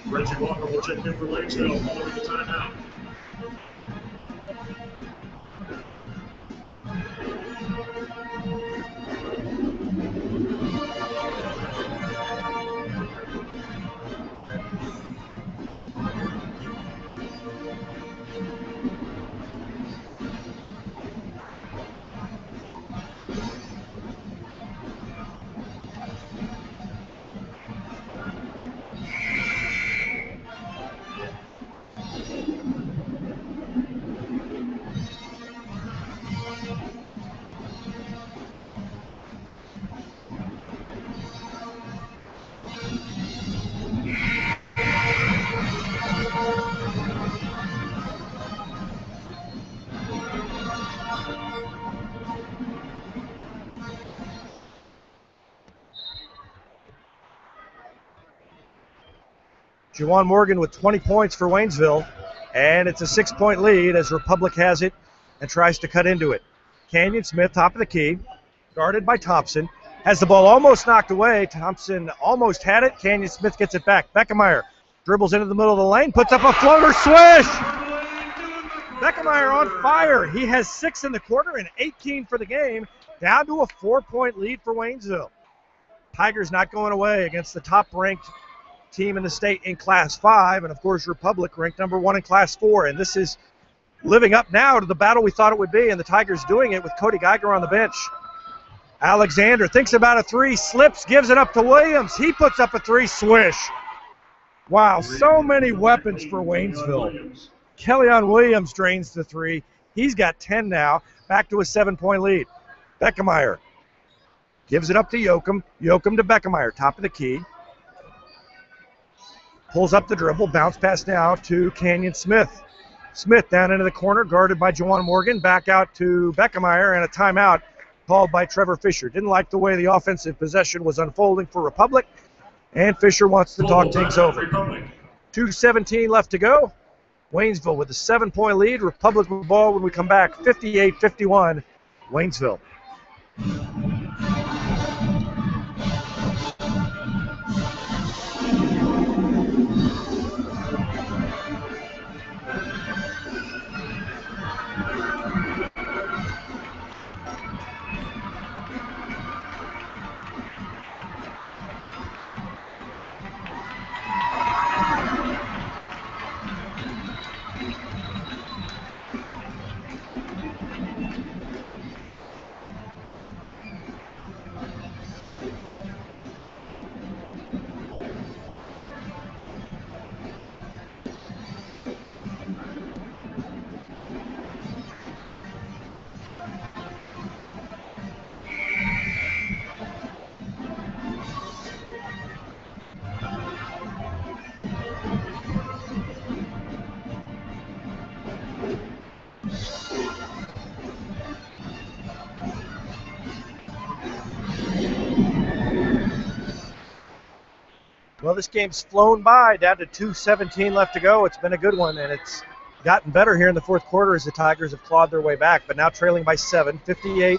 Reggie Walker will check in for Waynesville following the timeout. Juwan Morgan with 20 points for Waynesville, and it's a 6-point lead as Republic has it and tries to cut into it. Kenyon Smith, top of the key, guarded by Thompson, has the ball almost knocked away. Thompson almost had it. Kenyon Smith gets it back. Beckemeyer dribbles into the middle of the lane, puts up a floater, swish! Beckemeyer on fire. He has 6 in the quarter and 18 for the game, down to a 4-point lead for Waynesville. Tigers not going away against the top-ranked team in the state in Class 5, and of course Republic ranked number 1 in Class 4, and this is living up now to the battle we thought it would be, and the Tigers doing it with Cody Geiger on the bench. Alexander thinks about a 3, slips, gives it up to Williams. He puts up a 3, swish. Wow, so many weapons for Waynesville. Kellyon Williams drains the 3. He's got 10 now, back to a 7-point lead. Beckemeyer gives it up to Yoakum. Yoakum to Beckemeyer, top of the key. Pulls up the dribble, bounce pass now to Kenyon Smith. Smith down into the corner, guarded by Juwan Morgan. Back out to Beckemeyer, and a timeout called by Trevor Fisher. Didn't like the way the offensive possession was unfolding for Republic, and Fisher wants to talk things over. 2:17 left to go. Waynesville with a 7-point lead. Republic with the ball when we come back. 58-51, Waynesville. Well, this game's flown by, down to 2:17 left to go. It's been a good one, and it's gotten better here in the fourth quarter as the Tigers have clawed their way back, but now trailing by 7, 58-51.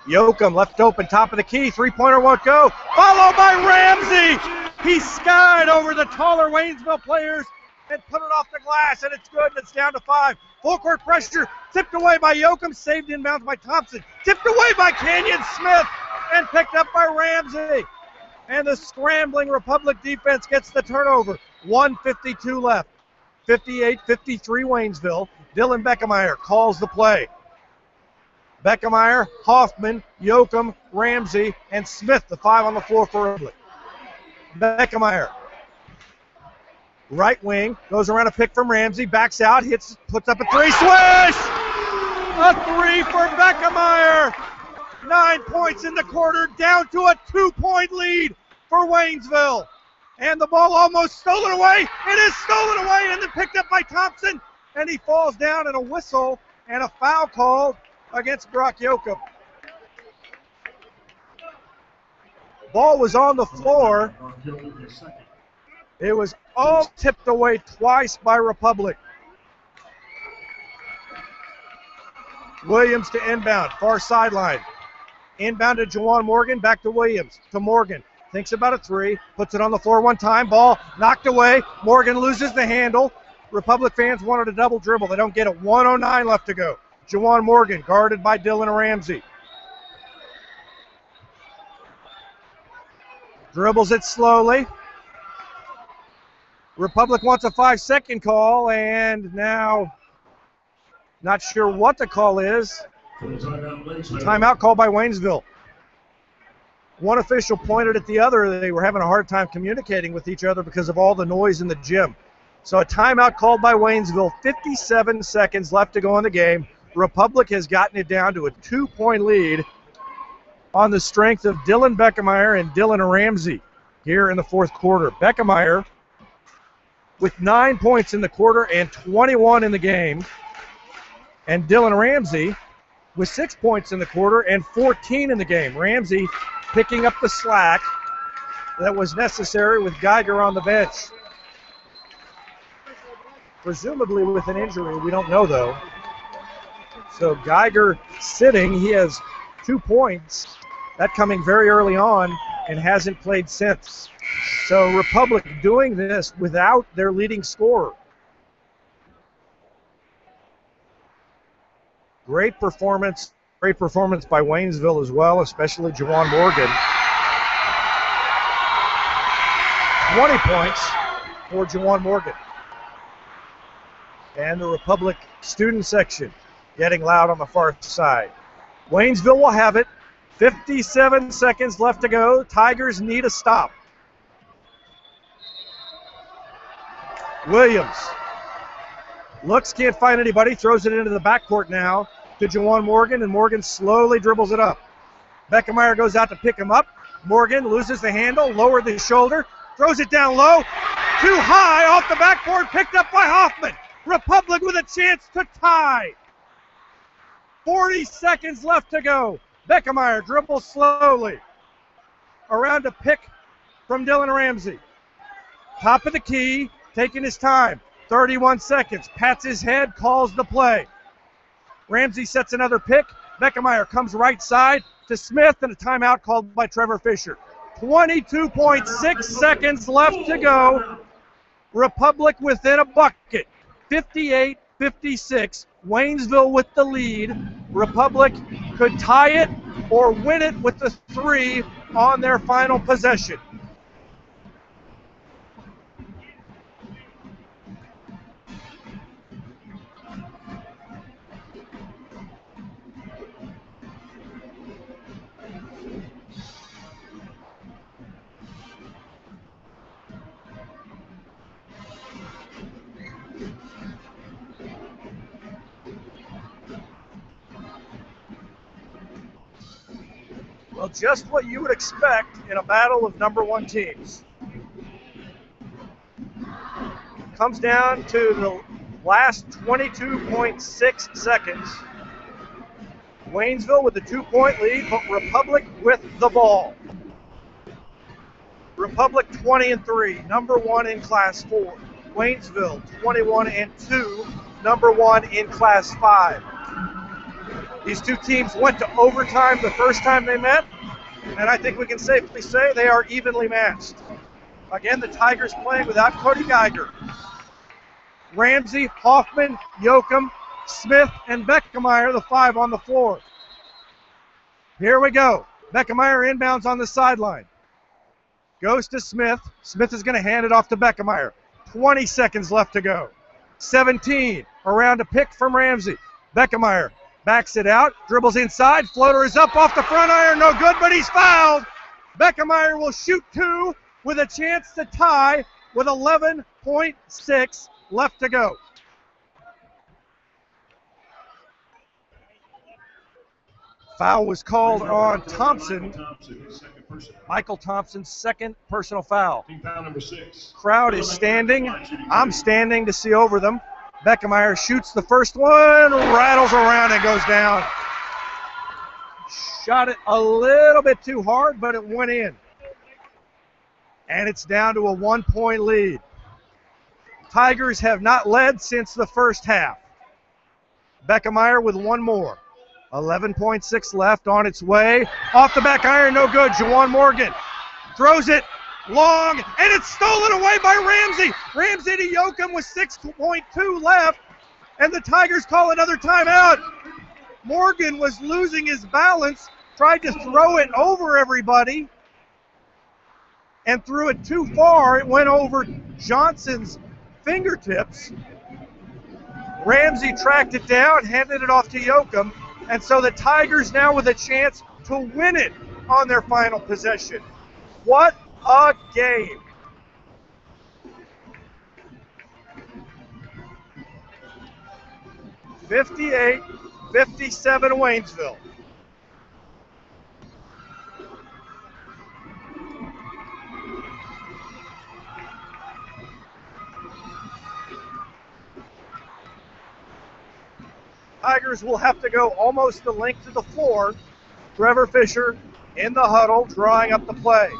Yoakum left open, top of the key, three-pointer won't go, followed by Ramsey. He skied over the taller Waynesville players and put it off the glass, and it's good, and it's down to 5. Full court pressure, tipped away by Yoakum, saved inbounds by Thompson, tipped away by Kenyon Smith, and picked up by Ramsey. And the scrambling Republic defense gets the turnover. 1:52 left. 58-53 Waynesville. Dylan Beckemeyer calls the play. Beckemeyer, Hoffman, Yoakum, Ramsey, and Smith, the 5 on the floor for Republic. Beckemeyer, right wing, goes around a pick from Ramsey, backs out, hits, puts up a 3, swish! A 3 for Beckemeyer. 9 points in the quarter, down to a 2-point lead for Waynesville. And the ball almost stolen away. It is stolen away and then picked up by Thompson. And he falls down, and a whistle and a foul called against Brock Yoakum. Ball was on the floor. It was all tipped away twice by Republic. Williams to inbound, far sideline. Inbound to Juwan Morgan, back to Williams, to Morgan. Thinks about a 3, puts it on the floor one time, ball knocked away. Morgan loses the handle. Republic fans wanted a double dribble. They don't get it. 1:09 left to go. Juwan Morgan guarded by Dylan Ramsey. Dribbles it slowly. Republic wants a 5-second call, and now not sure what the call is. Timeout called by Waynesville. One official pointed at the other. They were having a hard time communicating with each other because of all the noise in the gym. So a timeout called by Waynesville. 57 seconds left to go in the game. Republic has gotten it down to a 2-point lead on the strength of Dylan Beckemeyer and Dylan Ramsey here in the fourth quarter. Beckemeyer with 9 points in the quarter and 21 in the game. And Dylan Ramsey with 6 points in the quarter and 14 in the game. Ramsey picking up the slack that was necessary with Geiger on the bench. Presumably with an injury, we don't know though. So Geiger sitting, he has 2 points. That coming very early on and hasn't played since. So Republic doing this without their leading scorer. Great performance by Waynesville as well, especially Juwan Morgan. 20 points for Juwan Morgan. And the Republic student section getting loud on the far side. Waynesville will have it. 57 seconds left to go. Tigers need a stop. Williams looks, can't find anybody, throws it into the backcourt now to Juwan Morgan, and Morgan slowly dribbles it up. Beckemeyer goes out to pick him up. Morgan loses the handle, lowered the shoulder, throws it down low, too high, off the backboard, picked up by Hoffman. Republic with a chance to tie. 40 seconds left to go. Beckemeyer dribbles slowly around a pick from Dylan Ramsey. Top of the key, taking his time. 31 seconds, pats his head, calls the play. Ramsey sets another pick. Beckemeyer comes right side to Smith, and a timeout called by Trevor Fisher. 22.6 seconds left to go. Republic within a bucket. 58-56. Waynesville with the lead. Republic could tie it or win it with the 3 on their final possession. Well, just what you would expect in a battle of number 1 teams. Comes down to the last 22.6 seconds. Waynesville with a 2-point lead, but Republic with the ball. Republic 20-3, number 1 in Class 4. Waynesville 21-2, number 1 in Class 5. These two teams went to overtime the first time they met, and I think we can safely say they are evenly matched. Again, the Tigers playing without Cody Geiger. Ramsey, Hoffman, Yoakum, Smith, and Beckemeyer, the 5 on the floor. Here we go. Beckemeyer inbounds on the sideline. Goes to Smith. Smith is going to hand it off to Beckemeyer. 20 seconds left to go. 17, around a pick from Ramsey. Beckemeyer backs it out, dribbles inside, floater is up off the front iron, no good, but he's fouled. Beckemeyer will shoot 2 with a chance to tie with 11.6 left to go. Foul was called on Thompson. Michael Thompson's second personal foul. Team foul number 6. Crowd is standing. I'm standing to see over them. Beckemeyer shoots the first one, rattles around and goes down. Shot it a little bit too hard, but it went in. And it's down to a 1-point lead. Tigers have not led since the first half. Beckemeyer with one more. 11.6 left, on its way. Off the back iron, no good. Juwan Morgan throws it long, and it's stolen away by Ramsey. Ramsey to Yoakum with 6.2 left, and the Tigers call another timeout. Morgan was losing his balance, tried to throw it over everybody, and threw it too far. It went over Johnson's fingertips. Ramsey tracked it down, handed it off to Yoakum, and so the Tigers now with a chance to win it on their final possession. What a game. (58-57) Waynesville. Tigers will have to go almost the length of the floor. Trevor Fisher in the huddle, drawing up the play.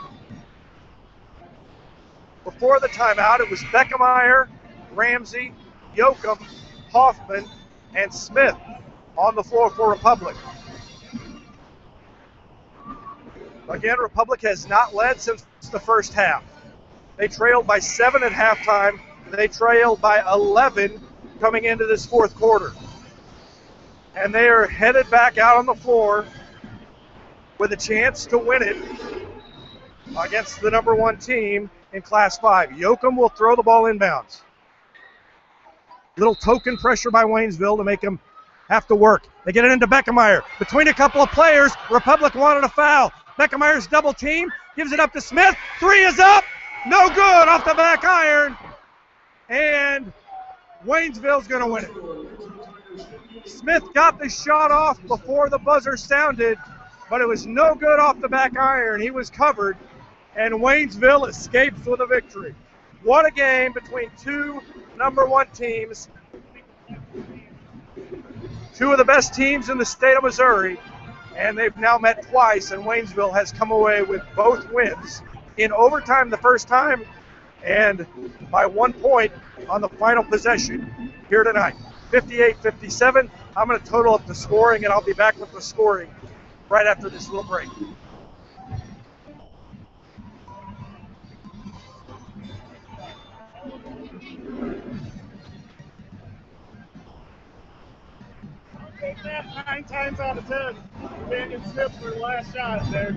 Before the timeout, it was Beckemeyer, Ramsey, Yoakum, Hoffman, and Smith on the floor for Republic. Again, Republic has not led since the first half. They trailed by 7 at halftime. They trailed by 11 coming into this fourth quarter. And they are headed back out on the floor with a chance to win it against the number 1 team in Class 5. Yoakum will throw the ball inbounds. Little token pressure by Waynesville to make them have to work. They get it into Beckemeyer. Between a couple of players, Republic wanted a foul. Beckemeyer's double team, gives it up to Smith. 3 is up, no good, off the back iron. And Waynesville's going to win it. Smith got the shot off before the buzzer sounded, but it was no good off the back iron. He was covered, and Waynesville escapes with a victory. What a game between two number 1 teams, two of the best teams in the state of Missouri, and they've now met twice, and Waynesville has come away with both wins in overtime the first time and by 1 point on the final possession here tonight. 58-57. I'm going to total up the scoring, and I'll be back with the scoring right after this little break. Take that 9 times out of 10. Daniel Smith for the last shot there.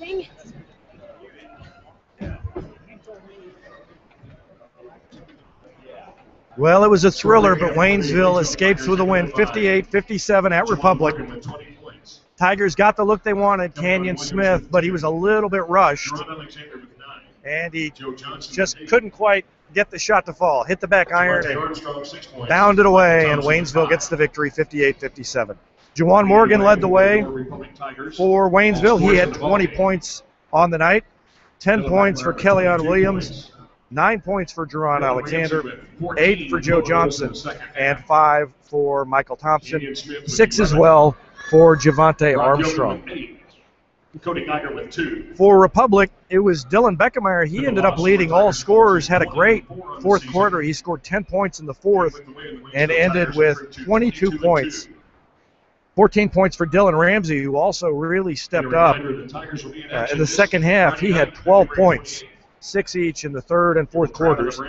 Dang it. Well, it was a thriller, but Waynesville escapes with a win, 58-57 at Republic. Tigers got the look they wanted, Canyon Smith, but he was a little bit rushed, and he just couldn't quite get the shot to fall. Hit the back iron and Armstrong, 6 points. bounded away, and Thompson, Waynesville 5. gets the victory 58-57. Juwan Morgan led the way for Waynesville. He had 20 points on the night, 10 points for Kellyon Williams, 9 points for Jerron Alexander, 8 for Joe Johnson, and 5 for Michael Thompson, 6 as well for Javante Armstrong. Cody Geiger with 2. For Republic, it was Dylan Beckemeyer. He ended up leading all scorers, had a great fourth quarter. He scored 10 points in the fourth and ended with 22 points. 14 points for Dylan Ramsey, who also really stepped up. In the second half, he had 12 points, 6 each in the third and fourth quarters.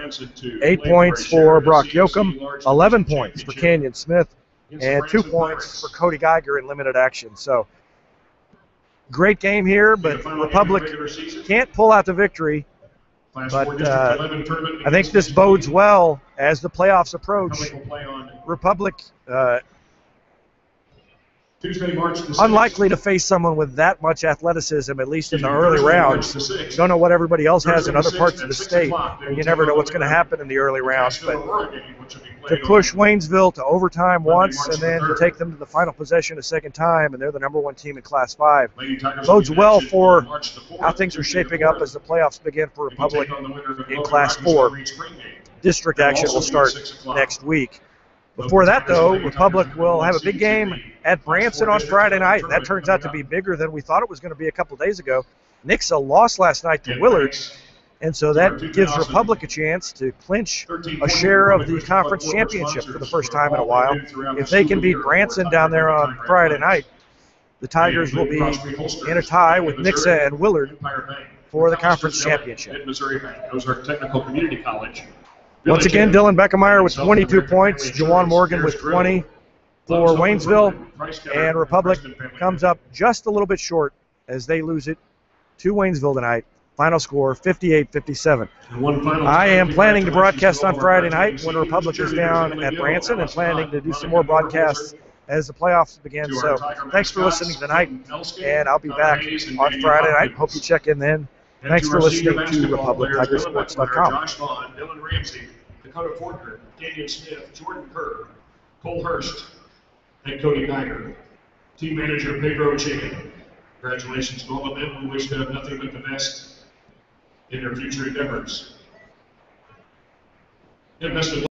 8 points for Brock Yoakum, 11 points for Canyon Smith, and 2 points for Cody Geiger in limited action. So, great game here, but Republic can't pull out the victory. But I think this bodes well as the playoffs approach. Republic Tuesday, March the 6th. unlikely to face someone with that much athleticism, at least in the early rounds. Don't know what everybody else has in other parts of the state, and you never know what's going to happen in the early rounds. But to push Waynesville to overtime once and then to take them to the final possession a second time, and they're the #1 team in Class 5, bodes well for how things are shaping up as the playoffs begin for Republic in Class 4. District action will start next week. Before that, though, Republic will have a big game at Branson on Friday night. That turns out to be bigger than we thought it was going to be a couple days ago. Nixa lost last night to Willard, and so that gives Republic a chance to clinch a share of the conference championship for the first time in a while. If they can beat Branson down there on Friday night, the Tigers will be in a tie with Nixa and Willard for the conference championship. Once again, Dylan Beckemeyer with 22 points, Juwan Morgan with 20 for Waynesville, and Republic comes up just a little bit short as they lose it to Waynesville tonight. Final score, 58-57. I am planning to broadcast on Friday night when Republic is down at Branson and planning to do some more broadcasts as the playoffs begin. So thanks for listening tonight, and I'll be back on Friday night. Hope you check in then. Thanks for listening to RepublicTigerSports.com. Josh Vaughn, Dylan Ramsey, Dakota Portner, Canyon Smith, Jordan Kerr, Cole Hurst, and Cody Geiger. Team manager Pedro Chan. Congratulations to all of them. We wish them nothing but the best in their future endeavors. And best of luck.